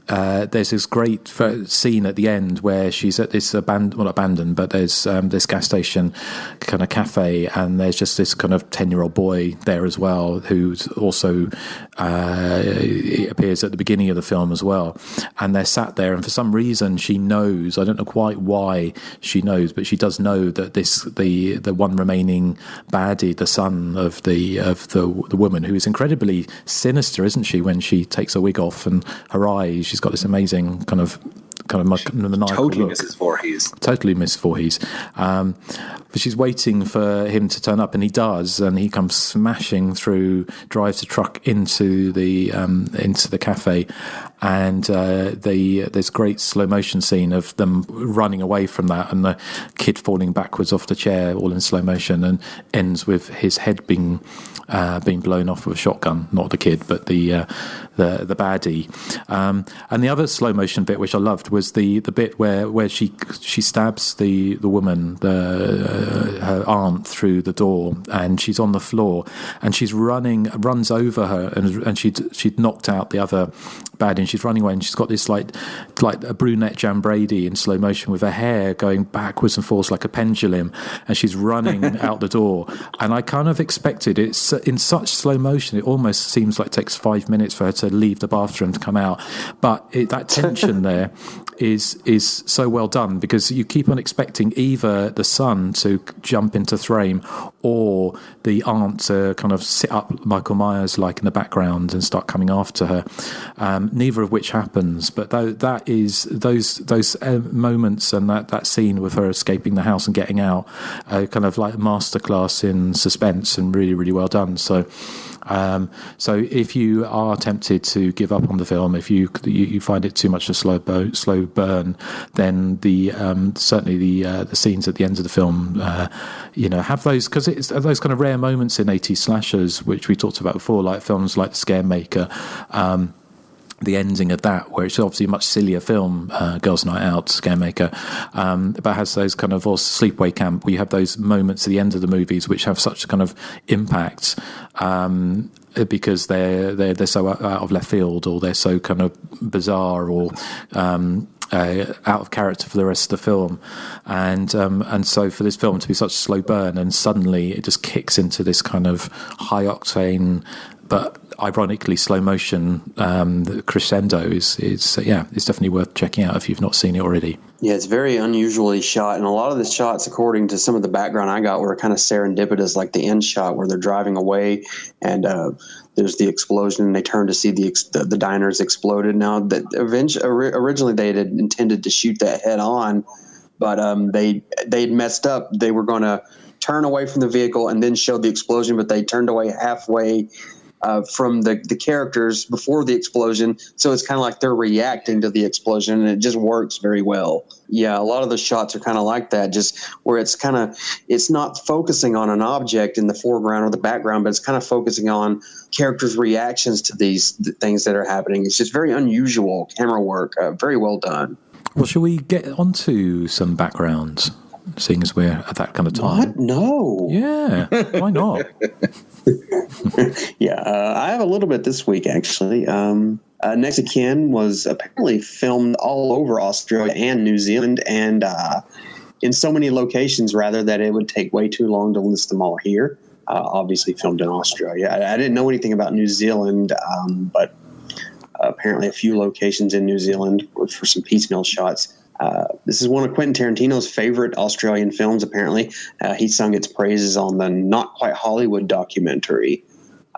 there's this great scene at the end where she's at this abandoned, but there's this gas station kind of cafe, and there's just this kind of 10-year-old boy there as well, who's also appears at the beginning of the film as well. And they're sat there, and for some reason she knows, I don't know quite why she knows, but she does know that the one remaining baddie, the son of the woman, who is incredibly sinister, isn't she, when she takes her wig off and her eyes, she's got this amazing kind of maniacal totally look. Mrs. Voorhees. Totally Miss Voorhees. But she's waiting for him to turn up, and he does, and he comes smashing through, drives a truck into the cafe, and there's a great slow motion scene of them running away from that, and the kid falling backwards off the chair, all in slow motion, and ends with his head being blown off with a shotgun. Not the kid, but the baddie. And the other slow motion bit, which I loved, was the bit where she stabs the woman, her aunt, through the door, and she's on the floor, and she's runs over her, and she'd knocked out the other baddie, and she's running away, and she's got this like a brunette Jan Brady in slow motion with her hair going backwards and forwards like a pendulum, and she's running out the door. And I kind of expected, it's in such slow motion, it almost seems like it takes 5 minutes for her to leave the bathroom to come out, but that tension there is so well done, because you keep on expecting either the son to jump into frame or the aunt to kind of sit up Michael Myers like in the background and start coming after her. Neither of which happens, but that is those moments and that scene with her escaping the house and getting out, kind of like a masterclass in suspense, and really, really well done. So if you are tempted to give up on the film, if you find it too much a slow burn, then certainly the scenes at the end of the film, have those, because it's those kind of rare moments in 80s slashers, which we talked about before, like films like The Scaremaker. The ending of that, where it's obviously a much sillier film, Girls' Night Out, Scaremaker, but has those kind of, or Sleepaway Camp, where you have those moments at the end of the movies which have such kind of impact, because they're so out of left field, or they're so kind of bizarre, or out of character for the rest of the film, and so for this film to be such a slow burn, and suddenly it just kicks into this kind of high octane but ironically slow motion the crescendo is it's definitely worth checking out if you've not seen it already. Yeah, it's very unusually shot, and a lot of the shots, according to some of the background I got, were kind of serendipitous, like the end shot where they're driving away and there's the explosion, and they turn to see the diners exploded. Now, that originally they had intended to shoot that head on, but they'd messed up. They were going to turn away from the vehicle and then show the explosion, but they turned away halfway from the characters before the explosion, so it's kind of like they're reacting to the explosion, and it just works very well. Yeah, a lot of the shots are kind of like that, just where it's not focusing on an object in the foreground or the background, but it's kind of focusing on characters' reactions to these things that are happening. It's just very unusual camera work, very well done. Well, shall we get onto some backgrounds, seeing as we're at that kind of time? What? No. Yeah, why not? Yeah, I have a little bit this week, actually. Next of Kin was apparently filmed all over Australia and New Zealand, and in so many locations, rather, that it would take way too long to list them all here. Obviously filmed in Australia. I didn't know anything about New Zealand, but apparently a few locations in New Zealand for some piecemeal shots. This is one of Quentin Tarantino's favorite Australian films, apparently. He sung its praises on the Not Quite Hollywood documentary.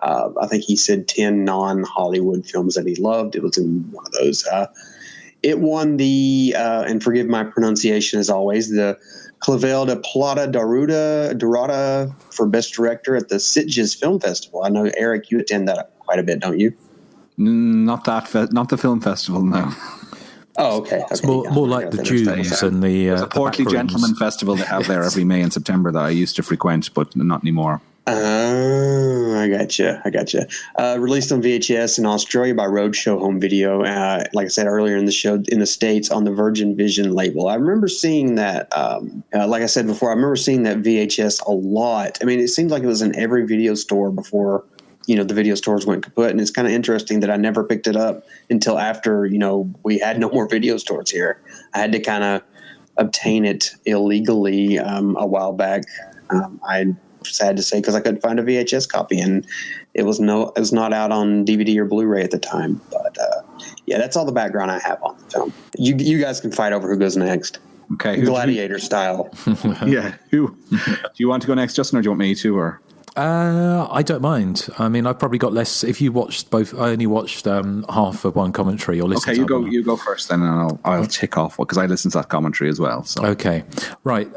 I think he said 10 non-Hollywood films that he loved. It was in one of those. It won the, and forgive my pronunciation as always, the Clavel de Plata Dorada for Best Director at the Sitges Film Festival. I know, Eric, you attend that quite a bit, don't you? Not the film festival, no. Oh, okay. It's more like the Dunes and the Portly Gentleman Festival they have there every May and September that I used to frequent, but not anymore. I gotcha. Released on VHS in Australia by Roadshow Home Video. Like I said earlier in the show, in the States on the Virgin Vision label. I remember seeing that. Like I said before, I remember seeing that VHS a lot. I mean, it seemed like it was in every video store before, the video stores went kaput. And it's kind of interesting that I never picked it up until after, we had no more video stores here. I had to kind of obtain it illegally a while back. I'm sad to say, because I couldn't find a VHS copy, and it was not out on DVD or Blu-ray at the time. But yeah, that's all the background I have on the film. You guys can fight over who goes next. Okay, Gladiator style. Yeah. Who do you want to go next, Justin, or do you want me to? Or I don't mind. I mean, I've probably got less. If you watched both, I only watched half of one commentary. Or listened. Okay, you go first, then, and I'll tick off because I listened to that commentary as well. So. Okay, right.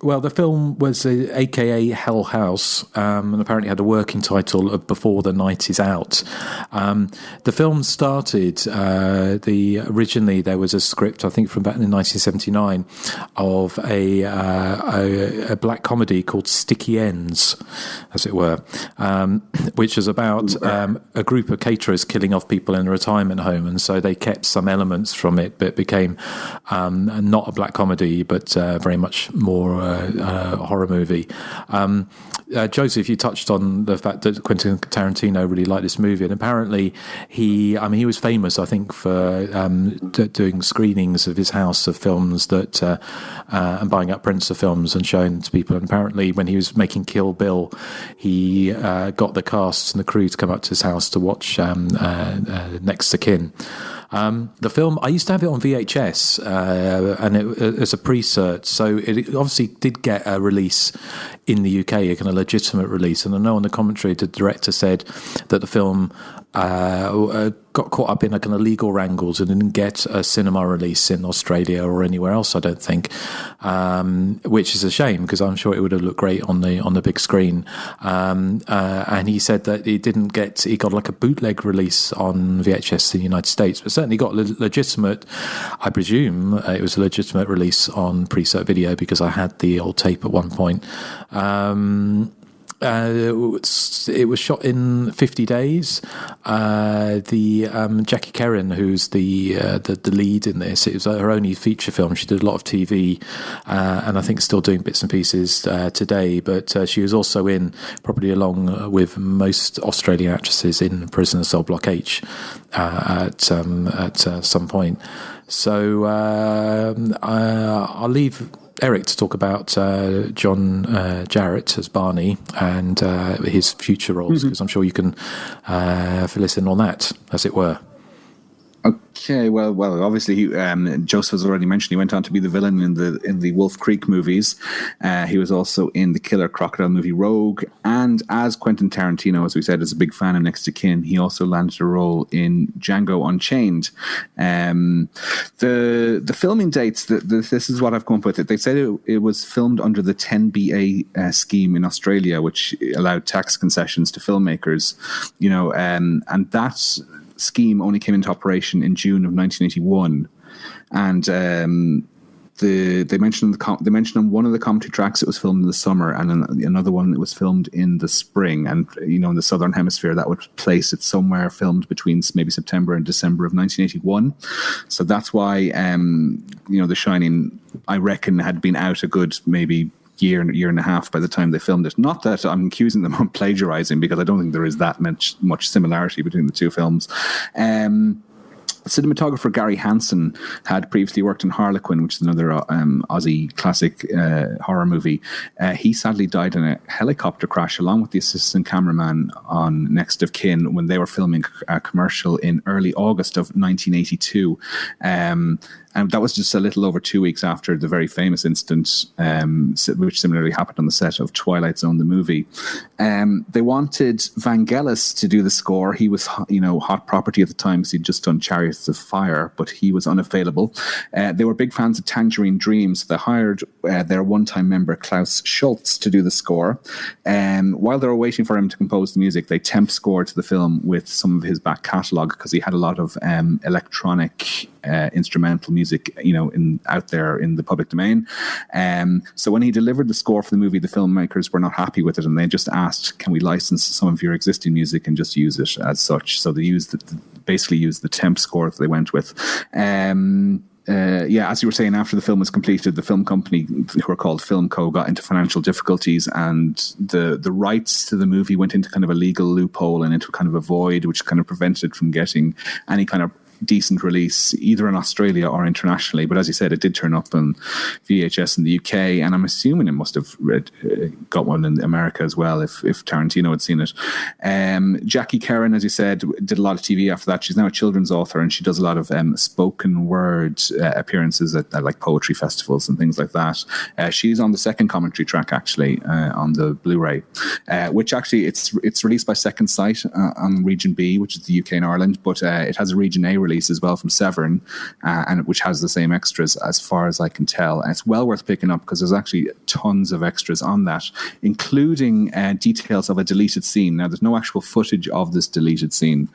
Well, the film was AKA Hell House, and apparently had a working title of Before the Night Is Out. The film started, originally there was a script, I think from back in 1979, of a black comedy called Sticky Ends, as it were, which was about a group of caterers killing off people in a retirement home, and so they kept some elements from it, but it became not a black comedy, but very much more horror movie. Joseph, you touched on the fact that Quentin Tarantino really liked this movie, and apparently he was famous, I think, for doing screenings of his house of films that and buying up prints of films and showing to people. And apparently, when he was making Kill Bill, he got the cast and the crew to come up to his house to watch Next of Kin. The film, I used to have it on VHS, and it was a pre-cert, so it obviously did get a release in the UK, a kind of legitimate release. And I know on the commentary, the director said that the film got caught up in a kind of legal wrangles and didn't get a cinema release in Australia or anywhere else, I don't think, which is a shame because I'm sure it would have looked great on the big screen. And he said that he got like a bootleg release on VHS in the United States, but certainly got legitimate, I presume it was a legitimate release on pre-cert video because I had the old tape at one point. It was shot in 50 days. Jackie Kerrin, who's the lead in this, it was her only feature film. She did a lot of TV, and I think still doing bits and pieces today. But she was also in, probably along with most Australian actresses, in Prisoner Cell Block H at some point. So I'll leave Erik to talk about John Jarrett as Barney and his future roles, because I'm sure you can fill us in on that, as it were. Okay, well, obviously, Joseph has already mentioned he went on to be the villain in the Wolf Creek movies. He was also in the Killer Crocodile movie Rogue, and as Quentin Tarantino, as we said, is a big fan of Next to Kin, he also landed a role in Django Unchained. The filming dates, this is what I've come up with. They said it was filmed under the 10BA scheme in Australia, which allowed tax concessions to filmmakers, and that's scheme only came into operation in June of 1981, and they mentioned on one of the commentary tracks it was filmed in the summer, and another one that was filmed in the spring. And in the southern hemisphere, that would place it somewhere filmed between maybe September and December of 1981. So that's why The Shining, I reckon, had been out a good maybe year and a half by the time they filmed it. Not that I'm accusing them of plagiarizing, because I don't think there is that much similarity between the two films. Cinematographer Gary Hansen had previously worked in Harlequin, which is another Aussie classic horror movie. He sadly died in a helicopter crash along with the assistant cameraman on Next of Kin when they were filming a commercial in early August of 1982. And that was just a little over 2 weeks after the very famous incident, which similarly happened on the set of Twilight Zone, the movie. They wanted Vangelis to do the score. He was, hot property at the time, because he'd just done Chariots of Fire, but he was unavailable. They were big fans of Tangerine Dream, so they hired their one-time member Klaus Schultz to do the score. While they were waiting for him to compose the music, they temp scored to the film with some of his back catalogue, because he had a lot of electronic instrumental music, out there in the public domain. So when he delivered the score for the movie, the filmmakers were not happy with it, and they just asked, "Can we license some of your existing music and just use it as such?" So they basically used the temp score that they went with. As you were saying, after the film was completed, the film company, who were called Filmco, got into financial difficulties, and the rights to the movie went into kind of a legal loophole and into kind of a void, which kind of prevented it from getting any kind of decent release either in Australia or internationally. But as you said, it did turn up on VHS in the UK, and I'm assuming it must have got one in America as well if Tarantino had seen it. Jackie Kerrin, as you said, did a lot of TV after that. She's now a children's author, and she does a lot of spoken word appearances at like poetry festivals and things like that. She's on the second commentary track actually on the Blu-ray, which actually it's released by Second Sight on Region B, which is the UK and Ireland, but it has a Region A release as well from Severn, and which has the same extras as far as I can tell. And it's well worth picking up, because there's actually tons of extras on that, including details of a deleted scene. Now, there's no actual footage of this deleted scene,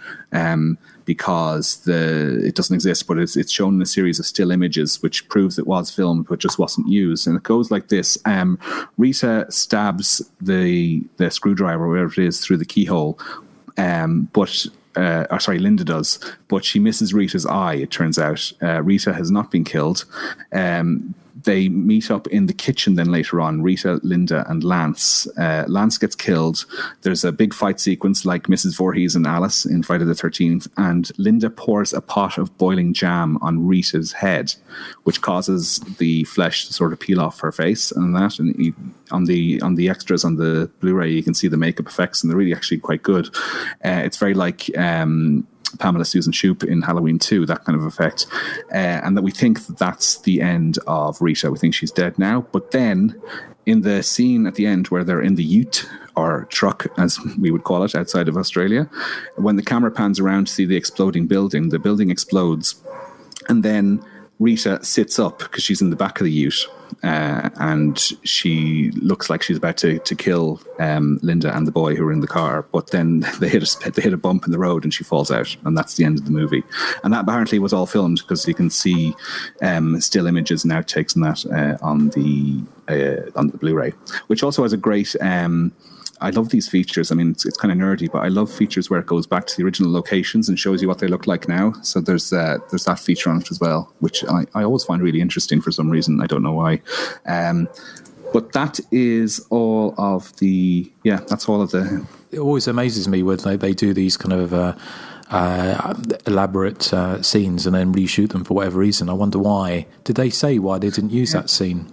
because it doesn't exist, but it's shown in a series of still images, which proves it was filmed but just wasn't used. And it goes like this. Rita stabs the screwdriver, whatever it is, through the keyhole, Linda does, but she misses Rita's eye, it turns out. Rita has not been killed. They meet up in the kitchen then later on, Rita, Linda, and Lance. Lance gets killed. There's a big fight sequence like Mrs. Voorhees and Alice in Friday the 13th, and Linda pours a pot of boiling jam on Rita's head, which causes the flesh to sort of peel off her face and that. And on the extras on the Blu-ray, you can see the makeup effects, and they're really actually quite good. It's very like Pamela Susan Shoop in Halloween 2, that kind of effect. And that we think that's the end of Rita. We think she's dead now. But then in the scene at the end where they're in the ute, or truck as we would call it outside of Australia, when the camera pans around to see the exploding building, the building explodes, and then Rita sits up because she's in the back of the ute, and she looks like she's about to kill Linda and the boy who are in the car, but then they hit a bump in the road and she falls out, and that's the end of the movie. And that apparently was all filmed, because you can see still images and outtakes and that on the Blu-ray, which also has a great I love these features. I mean, it's kind of nerdy, but I love features where it goes back to the original locations and shows you what they look like now. So there's that feature on it as well, which I always find really interesting for some reason. I don't know why. But that is all of the... Yeah, that's all of the... It always amazes me when they do these kind of elaborate scenes and then reshoot them for whatever reason. I wonder why. Did they say why they didn't use that scene?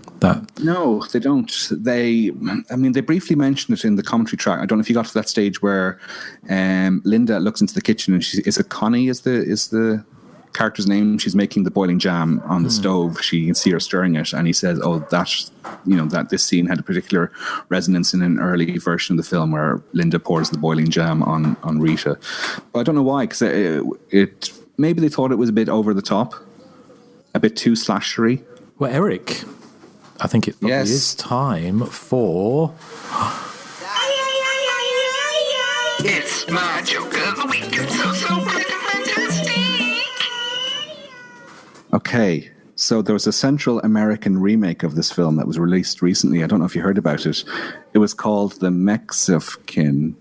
No, they don't. They briefly mention it in the commentary track. I don't know if you got to that stage where Linda looks into the kitchen and is it Connie is the character's name? She's making the boiling jam on the stove. She can see her stirring it, and he says, "Oh, that this scene had a particular resonance in an early version of the film where Linda pours the boiling jam on Rita." But I don't know why, because it maybe they thought it was a bit over the top, a bit too slashery. Well, Erik, I think it probably is time for. It's my joke of the week. It's so fantastic. Okay, So there was a Central American remake of this film that was released recently. I don't know if you heard about it. It was called The Mexican.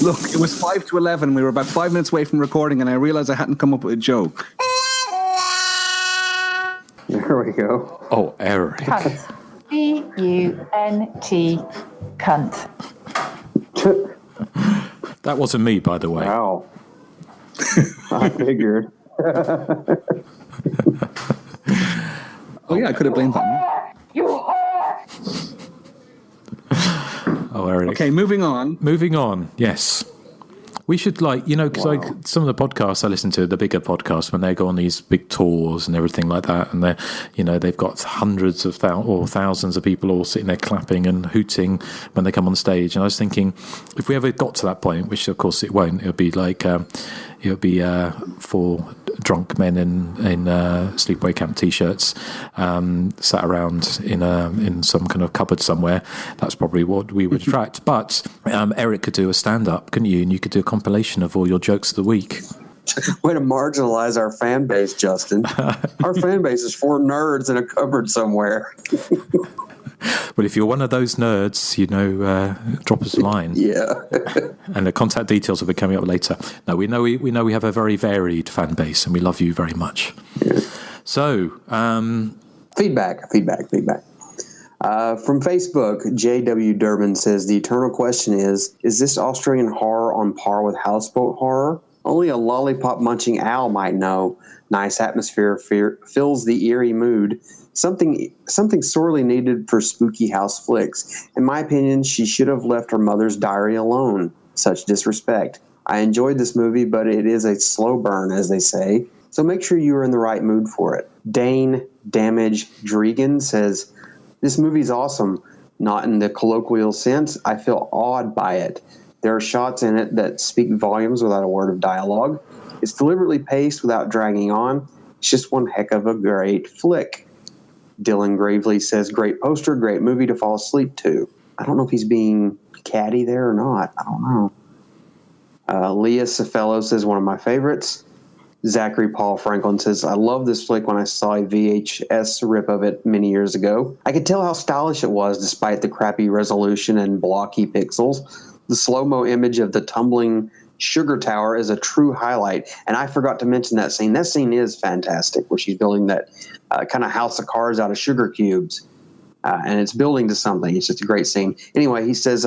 Look, it was 5 to 11. We were about 5 minutes away from recording, and I realized I hadn't come up with a joke. There we go. Oh, Erik. Cunt. C-U-N-T. Cunt. That wasn't me, by the way. Wow. I figured. Oh, yeah, I could have blamed that. You whore! Oh, Erik. Okay, moving on. Yes. We should, because some of the podcasts I listen to, the bigger podcasts, when they go on these big tours and everything like that, and they've got hundreds of or thousands of people all sitting there clapping and hooting when they come on stage. And I was thinking, if we ever got to that point, which of course it won't, it'll be like four drunk men in sleepaway camp t-shirts sat around in some kind of cupboard somewhere. That's probably what we would attract. But Erik could do a stand-up, couldn't you? And you could do a compilation of all your jokes of the week. Way to marginalize our fan base, Justin. Our fan base is 4 nerds in a cupboard somewhere. Well, if you're one of those nerds, drop us a line. Yeah. And the contact details will be coming up later. No, we know we have a very varied fan base, and we love you very much. Yeah. So, feedback. From Facebook, J.W. Durbin says, the eternal question is this Australian horror on par with houseboat horror? Only a lollipop-munching owl might know. Nice atmosphere fills the eerie mood. Something sorely needed for spooky house flicks. In my opinion, she should have left her mother's diary alone. Such disrespect. I enjoyed this movie, but it is a slow burn, as they say. So make sure you are in the right mood for it. Dane Damage Dregan says, this movie's awesome. Not in the colloquial sense. I feel awed by it. There are shots in it that speak volumes without a word of dialogue. It's deliberately paced without dragging on. It's just one heck of a great flick. Dylan Gravely says, great poster, great movie to fall asleep to. I don't know if he's being catty there or not. I don't know. Leah Cefello says, one of my favorites. Zachary Paul Franklin says, I love this flick when I saw a VHS rip of it many years ago. I could tell how stylish it was despite the crappy resolution and blocky pixels. The slow-mo image of the tumbling sugar tower is a true highlight. And I forgot to mention that scene. That scene is fantastic, where she's building that kind of house of cards out of sugar cubes. And it's building to something. It's just a great scene. Anyway, he says,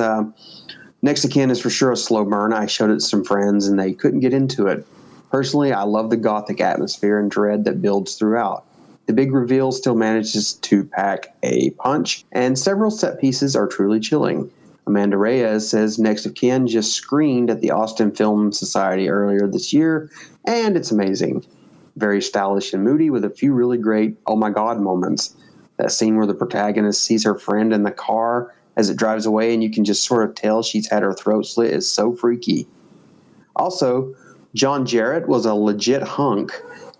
Next of Kin is for sure a slow burn. I showed it to some friends, and they couldn't get into it. Personally, I love the gothic atmosphere and dread that builds throughout. The big reveal still manages to pack a punch, and several set pieces are truly chilling. Amanda Reyes says Next of Kin just screened at the Austin Film Society earlier this year, and it's amazing. Very stylish and moody with a few really great oh my god moments. That scene where the protagonist sees her friend in the car as it drives away and you can just sort of tell she's had her throat slit is so freaky. Also, John Jarrett was a legit hunk.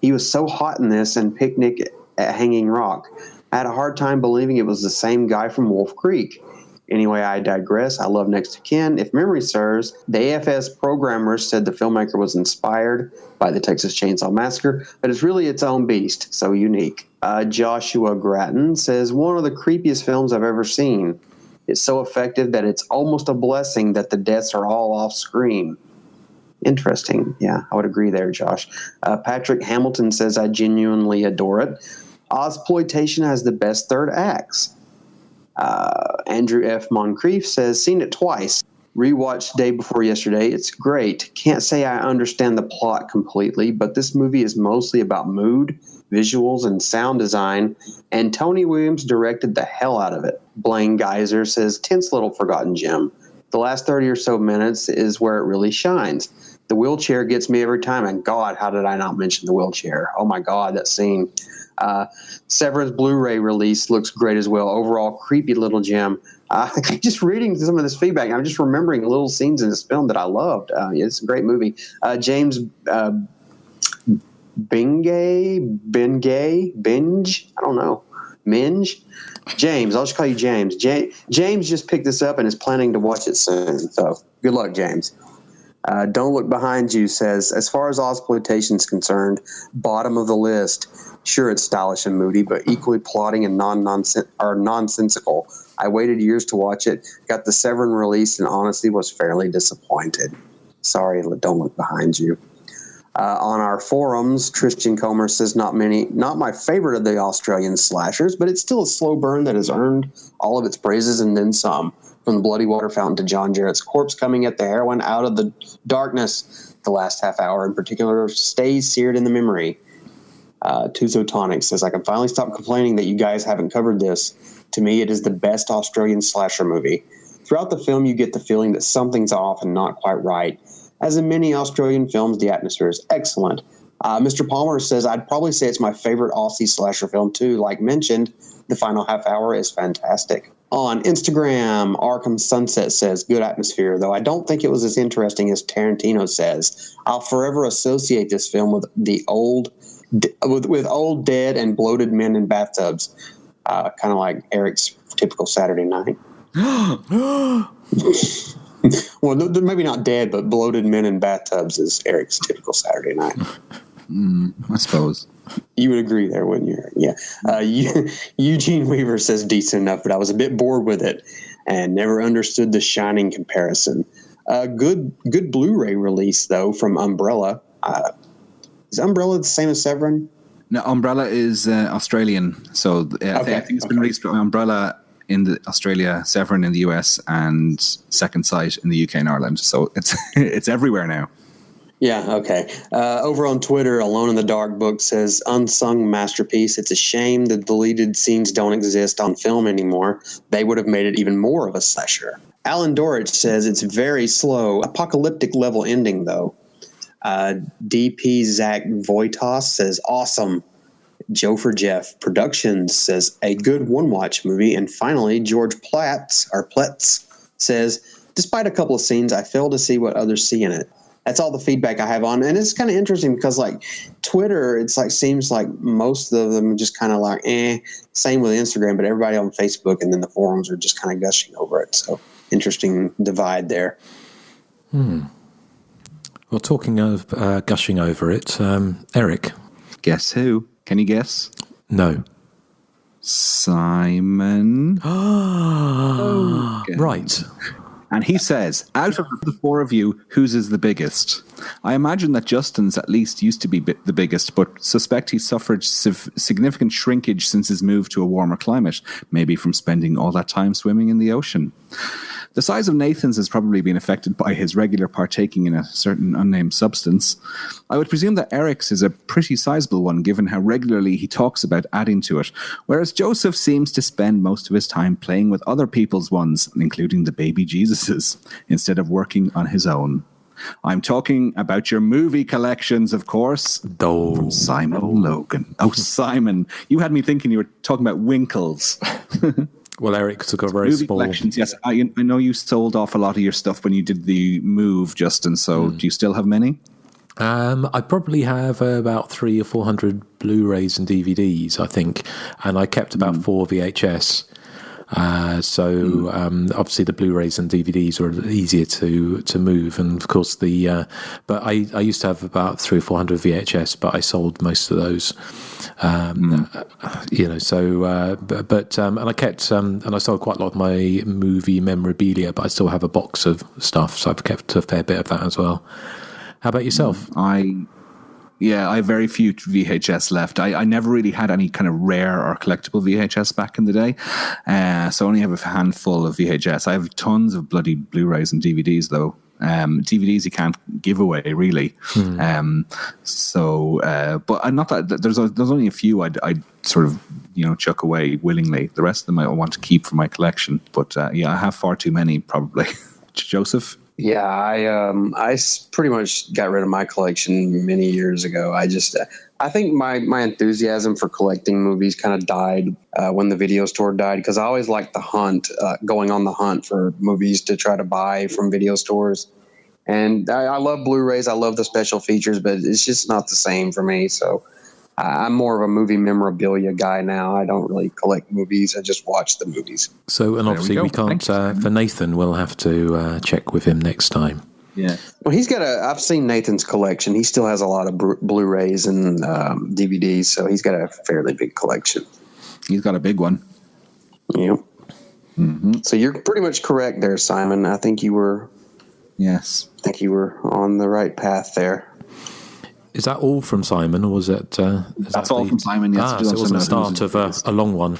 He was so hot in this and Picnic at Hanging Rock. I had a hard time believing it was the same guy from Wolf Creek. Anyway, I digress. I love Next of Kin. If memory serves, the AFS programmers said the filmmaker was inspired by the Texas Chainsaw Massacre, but it's really its own beast, so unique. Joshua Grattan says, one of the creepiest films I've ever seen. It's so effective that it's almost a blessing that the deaths are all off screen. Interesting. Yeah, I would agree there, Josh. Patrick Hamilton says, I genuinely adore it. Ozploitation has the best third acts. Andrew F. Moncrief says, seen it twice. Rewatched day before yesterday. It's great. Can't say I understand the plot completely, but this movie is mostly about mood, visuals, and sound design, and Tony Williams directed the hell out of it. Blaine Geyser says, tense little forgotten gem. The last 30 or so minutes is where it really shines. The wheelchair gets me every time, and God, how did I not mention the wheelchair? Oh my God, that scene. Severance Blu-ray release looks great as well. Overall, creepy little gem. Just reading some of this feedback, I'm just remembering little scenes in this film that I loved. It's a great movie. James Binge, I don't know, Minge? James, I'll just call you James. James just picked this up and is planning to watch it soon. So good luck, James. Don't Look Behind You says, as far as Ozploitation is concerned, bottom of the list. Sure, it's stylish and moody, but equally plotting and nonsensical. I waited years to watch it, got the Severin release, and honestly was fairly disappointed. Sorry, Don't Look Behind You. On our forums, Tristan Comer says, not my favorite of the Australian slashers, but it's still a slow burn that has earned all of its praises and then some. From the bloody water fountain to John Jarrett's corpse coming at the heroine out of the darkness, the last half hour in particular stays seared in the memory. Tuzotonic says, I can finally stop complaining that you guys haven't covered this. To me, it is the best Australian slasher movie. Throughout the film, you get the feeling that something's off and not quite right. As in many Australian films, the atmosphere is excellent. Mr. Palmer says, I'd probably say it's my favorite Aussie slasher film, too. Like mentioned, the final half hour is fantastic. On Instagram, Arkham Sunset says, good atmosphere, though I don't think it was as interesting as Tarantino says. I'll forever associate this film with old dead and bloated men in bathtubs. Kind of like Eric's typical Saturday night. Well, maybe not dead, but bloated men in bathtubs is Eric's typical Saturday night. I suppose. You would agree there, wouldn't you? Yeah. Eugene Weaver says decent enough, but I was a bit bored with it and never understood the Shining comparison. Good Blu-ray release, though, from Umbrella. Is Umbrella the same as Severin? No, Umbrella is Australian. So I think it's been released by Umbrella in Australia, Severin in the US, and Second Sight in the UK and Ireland. So it's everywhere now. Yeah, okay. Over on Twitter, Alone in the Dark Book says, unsung masterpiece. It's a shame the deleted scenes don't exist on film anymore. They would have made it even more of a slasher. Alan Dorich says it's very slow. Apocalyptic level ending, though. DP Zach Voitos says, awesome. Joe for Jeff Productions says, a good one-watch movie. And finally, George Platts says, despite a couple of scenes, I fail to see what others see in it. That's all the feedback I have on. And it's kind of interesting because, like, Twitter, it's like seems like most of them are just kind of like, same with Instagram, but everybody on Facebook and then the forums are just kind of gushing over it. So interesting divide there. Well, talking of gushing over it, Erik. Guess who? Can you guess? No. Simon. Right. And he says, out of the four of you, whose is the biggest? I imagine that Justin's at least used to be the biggest, but suspect he suffered significant shrinkage since his move to a warmer climate, maybe from spending all that time swimming in the ocean. The size of Nathan's has probably been affected by his regular partaking in a certain unnamed substance. I would presume that Eric's is a pretty sizable one, given how regularly he talks about adding to it, whereas Joseph seems to spend most of his time playing with other people's ones, including the baby Jesuses, instead of working on his own. I'm talking about your movie collections, of course. From Simon Logan. Oh, Simon, you had me thinking you were talking about Winkles. Well, Erik took a very movie small... collections, yes. I know you sold off a lot of your stuff when you did the move, Justin, so do you still have many? I probably have about 300 or 400 Blu-rays and DVDs, I think, and I kept about 4 VHS. Obviously the Blu-rays and DVDs are easier to move, and of course but I used to have about 300 or 400 VHS, but I sold most of those. And I kept and I sold quite a lot of my movie memorabilia, but I still have a box of stuff, so I've kept a fair bit of that as well. How about yourself? Yeah, I have very few VHS left. I never really had any kind of rare or collectible VHS back in the day. So I only have a handful of VHS. I have tons of bloody Blu-rays and DVDs, though. DVDs you can't give away, really. But not that there's only a few I'd sort of chuck away willingly. The rest of them I want to keep for my collection. But I have far too many, probably. Joseph? Yeah, I pretty much got rid of my collection many years ago. I think my enthusiasm for collecting movies kind of died when the video store died, because I always liked the hunt, going on the hunt for movies to try to buy from video stores. And I love Blu-rays. I love the special features, but it's just not the same for me. So I'm more of a movie memorabilia guy now. I don't really collect movies. I just watch the movies. So, and obviously we can't, for Nathan, we'll have to check with him next time. Yeah. Well, I've seen Nathan's collection. He still has a lot of Blu-rays and DVDs, so he's got a fairly big collection. He's got a big one. Yep. Mm-hmm. So you're pretty much correct there, Simon. I think you were... Yes. I think you were on the right path there. Is that all from Simon, or was it... That's all from Simon, yes. So it wasn't the start of a long one.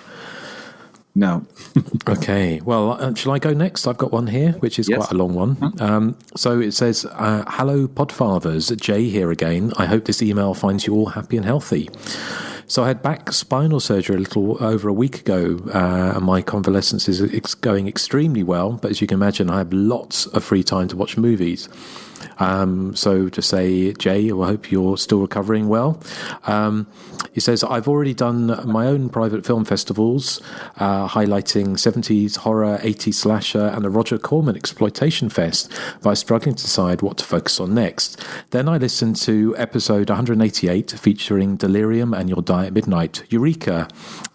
No. Okay. Well, shall I go next? I've got one here, which is quite a long one. So it says, hello, Podfathers. Jay here again. I hope this email finds you all happy and healthy. So I had back spinal surgery a little over a week ago, and my convalescence is going extremely well. But as you can imagine, I have lots of free time to watch movies. So to say, Jay, I hope you're still recovering well. He says, I've already done my own private film festivals, highlighting 70s horror, 80s slasher, and a Roger Corman exploitation fest, but I was struggling to decide what to focus on next. Then I listened to episode 188, featuring Delirium and Your Die at Midnight. Eureka!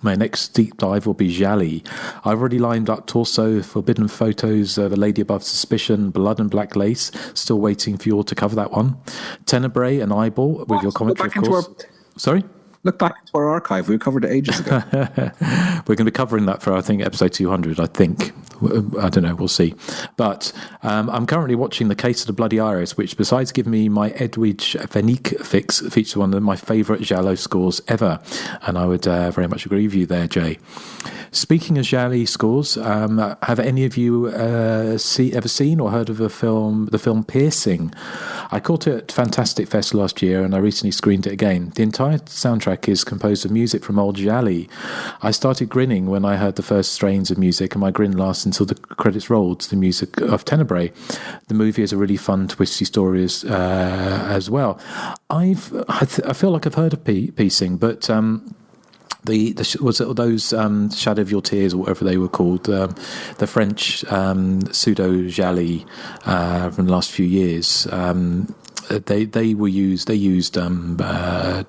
My next deep dive will be Jali. I've already lined up Torso, Forbidden Photos of a Lady Above Suspicion, Blood and Black Lace, still waiting for you all to cover that one. Tenebrae and Eyeball, with your commentary, of course. Sorry? Look back into our archive. We covered it ages ago. We're going to be covering that for, I think, episode 200, I think. I don't know. We'll see. But I'm currently watching The Case of the Bloody Iris, which, besides giving me my Edwidge Fennick fix, features one of my favourite giallo scores ever. And I would very much agree with you there, Jay. Speaking of giallo scores, have any of you ever seen or heard of the film Piercing? I caught it at Fantastic Fest last year, and I recently screened it again. The entire soundtrack is composed of music from old giallo. I started grinning when I heard the first strains of music, and my grin lasted until the credits rolled to the music of Tenebrae. The movie is a really fun, twisty story as well. I feel like I've heard of Piercing, but... was it those Shadow of Your Tears, or whatever they were called, the French pseudo giallo from the last few years. They used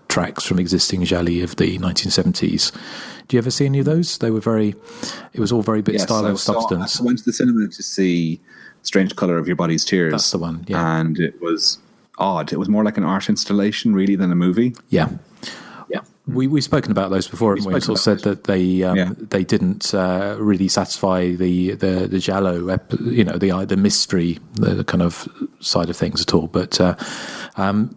tracks from existing giallo of the 1970s. Do you ever see any of those? It was all very bit style of substance. I went to the cinema to see Strange Colour of Your Body's Tears. That's the one, yeah. And it was odd. It was more like an art installation, really, than a movie. Yeah. We've spoken about those before, haven't we? We sort of said that they didn't really satisfy the giallo, the mystery, the kind of side of things at all. But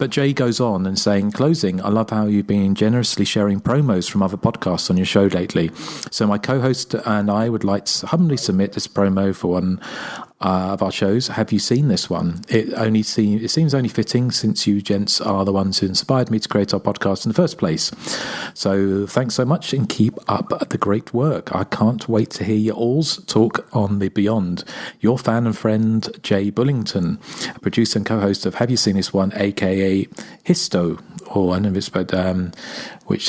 Jay goes on and saying, closing, I love how you've been generously sharing promos from other podcasts on your show lately. So my co-host and I would like to humbly submit this promo for one of our shows. Have you seen this one? It seems only fitting, since you gents are the ones who inspired me to create our podcast in the first place. So thanks so much, and keep up the great work. I can't wait to hear you all's talk on the Beyond. Your fan and friend, Jay Bullington, producer and co-host of Have You Seen This One, aka Histo, or I know it's which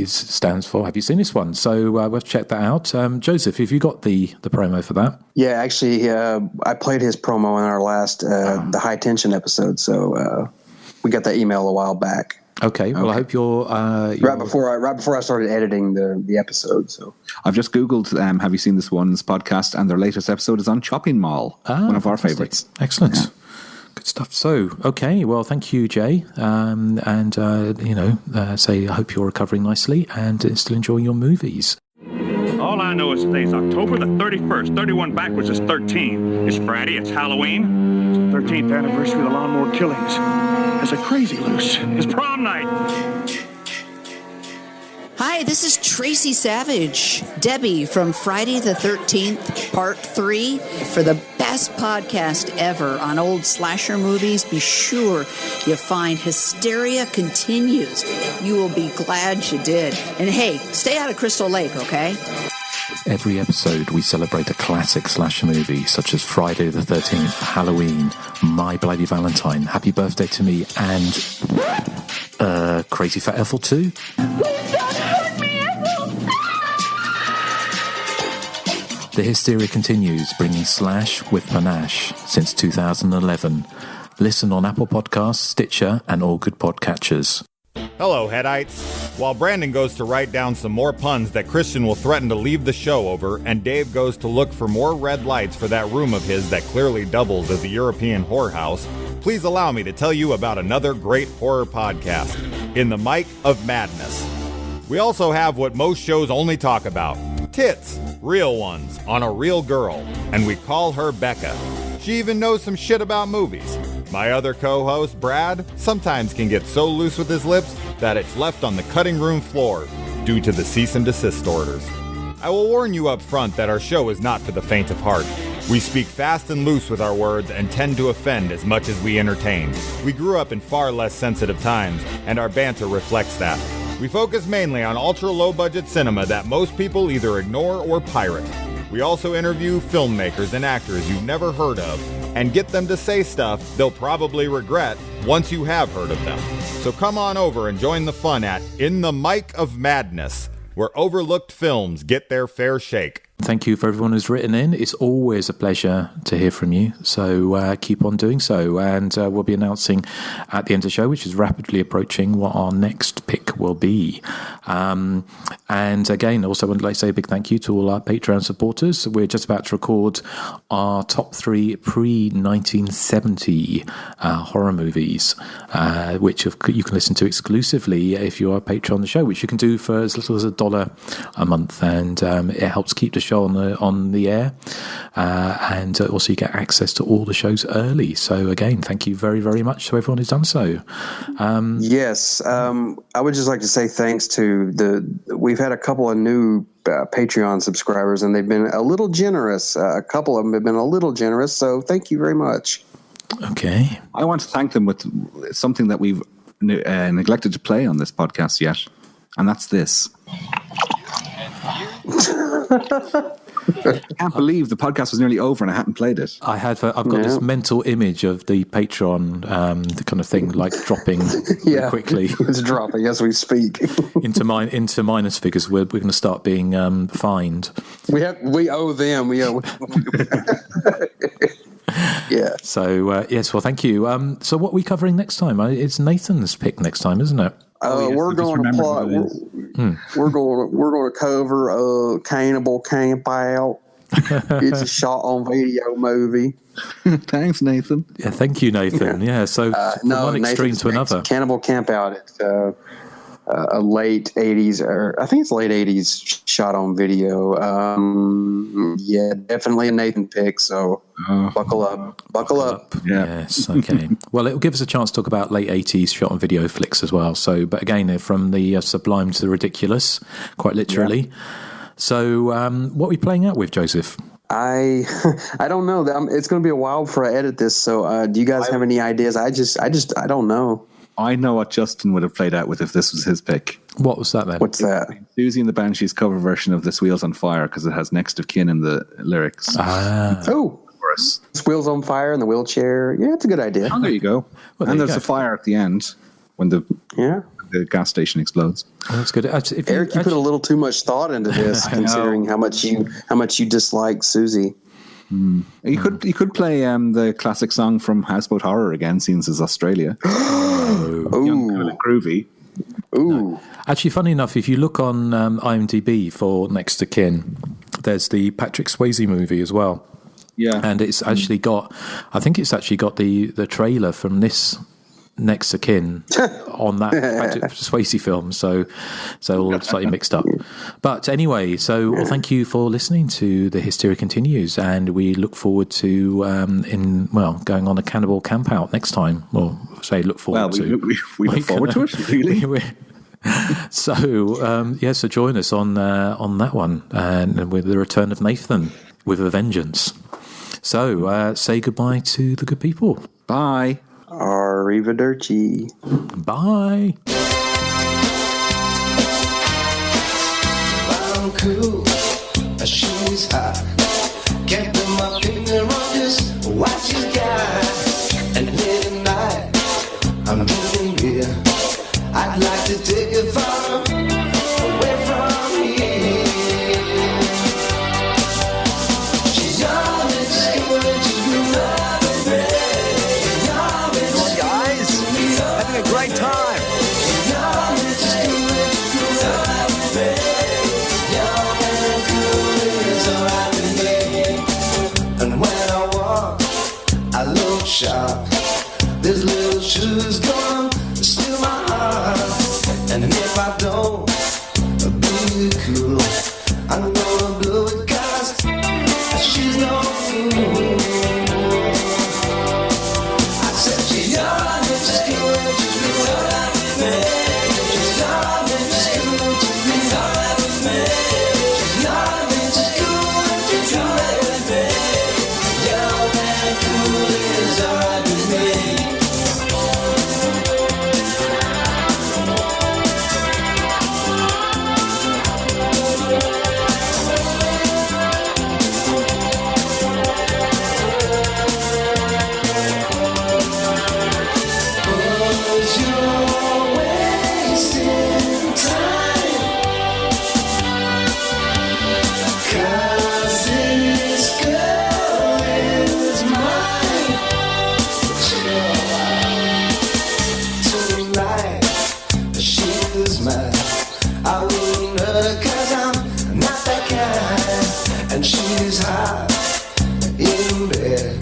stands for Have You Seen This One? So we'll check that out. Joseph, have you got the promo for that? Yeah, actually, I played his promo in our last the High Tension episode, so we got that email a while back. Okay, well, I hope you're right before I started editing the episode. So I've just Googled Have You Seen This One's podcast, and their latest episode is on Chopping Mall, one of our favourites. Excellent. Yeah. Good stuff. So, okay, well, thank you, Jay. Say I hope you're recovering nicely and still enjoying your movies. All I know is today's October the 31st. 31 backwards is 13. It's Friday, it's Halloween. 13th anniversary of the Lawnmower Killings. As a crazy loose. It's prom night. Hi, this is Tracy Savage, Debbie from Friday the 13th, Part 3. For the best podcast ever on old slasher movies, be sure you find Hysteria Continues. You will be glad you did. And hey, stay out of Crystal Lake, okay? Every episode, we celebrate a classic slasher movie, such as Friday the 13th, Halloween, My Bloody Valentine, Happy Birthday to Me, and Crazy Fat Ethel 2. The Hysteria continues, bringing slash with panache since 2011. Listen on Apple Podcasts, Stitcher, and all good podcatchers. Hello, Headites. While Brandon goes to write down some more puns that Christian will threaten to leave the show over, and Dave goes to look for more red lights for that room of his that clearly doubles as a European whorehouse, please allow me to tell you about another great horror podcast, In the Mic of Madness. We also have what most shows only talk about, tits, real ones, on a real girl, and we call her Becca. She even knows some shit about movies. My other co-host, Brad, sometimes can get so loose with his lips that it's left on the cutting room floor due to the cease and desist orders. I will warn you up front that our show is not for the faint of heart. We speak fast and loose with our words and tend to offend as much as we entertain. We grew up in far less sensitive times, and our banter reflects that. We focus mainly on ultra-low-budget cinema that most people either ignore or pirate. We also interview filmmakers and actors you've never heard of and get them to say stuff they'll probably regret once you have heard of them. So come on over and join the fun at In the Mic of Madness, where overlooked films get their fair shake. Thank you for everyone who's written in. It's always a pleasure to hear from you. So keep on doing so. And we'll be announcing at the end of the show, which is rapidly approaching, what our next pick will be. And again, also would like to say a big thank you to all our Patreon supporters. We're just about to record our top 3 pre-1970 horror movies, which you can listen to exclusively if you are a patron on the show, which you can do for as little as $1 a month. And it helps keep the show on the air, and also you get access to all the shows early. So again, thank you very, very much to everyone who's done so. Yes, I would just like to say thanks to we've had a couple of new Patreon subscribers, and they've been a little generous. A couple of them have been a little generous, so thank you very much. Okay. I want to thank them with something that we've neglected to play on this podcast yet, and that's this. I can't believe the podcast was nearly over and I hadn't played it. I've got this mental image of the Patreon, the kind of thing like dropping quickly. It's dropping as we speak into minus figures. We're going to start being fined. We owe them. Yeah. So yes, well, thank you. So what are we covering next time? It's Nathan's pick next time, isn't it? We're going to plot. We're going to cover Cannibal Camp Out. It's a shot on video movie. Thanks, Nathan. Yeah, thank you, Nathan. Yeah, so from one extreme to another. Cannibal Camp Out. It's a late 80s, or I think it's late 80s shot on video. Yeah, definitely a Nathan pick. So buckle up. Yeah. Yes. Okay. Well, it'll give us a chance to talk about late 80s shot on video flicks as well. So, but again, from the sublime to the ridiculous, quite literally. Yeah. So, what are we playing out with, Joseph? I don't know. It's going to be a while before I edit this. So, do you guys have any ideas? I don't know. I know what Justin would have played out with if this was his pick. What was that then? What's that? Susie and the Banshees cover version of This Wheel's on Fire, because it has next of kin in the lyrics. Oh, This Wheel's on Fire in the wheelchair. Yeah, it's a good idea. Oh, there you go. Well, and there's a fire at the end when the gas station explodes. Oh, that's good. Eric, you put a little too much thought into this, considering how much you dislike Susie. You could play the classic song from Houseboat Horror again, since it's Australia. Young, kind of groovy. Ooh. Actually, funny enough, if you look on IMDb for Next to Kin, there's the Patrick Swayze movie as well. Yeah, and it's actually got, I think it's actually got the trailer from this Next of Kin on that Patrick Swayze film, so all slightly mixed up. But anyway, well, thank you for listening to the Hysteria Continues, and we look forward to going on a cannibal camp out next time. Or say look forward to. We look forward to it, really. So join us on that one, and with the return of Nathan with a vengeance. So say goodbye to the good people. Bye. Arrivederci. Bye. I'm cool, she's hot. Can't put my finger on just what she's got. And late at night, I'm drinking beer. I'd like to take it far away from here. She's young and she's good, she's good with me. Young and she's guys, having a great time. Young and she's good, she's good with me. Young and cool is alright with me. And when I walk, I look sharp. This little shoe's gone. Still my heart, and if I don't be cool, I'm gonna blow it 'cause she's no fool. I said she's young and she's good, she's good with me. She's young and she's good, she's good with me. She's young and she's good, she's good with me. Young and cool is alright with me. I wouldn't hurt her 'cause I'm not that kind. And she's hot in bed.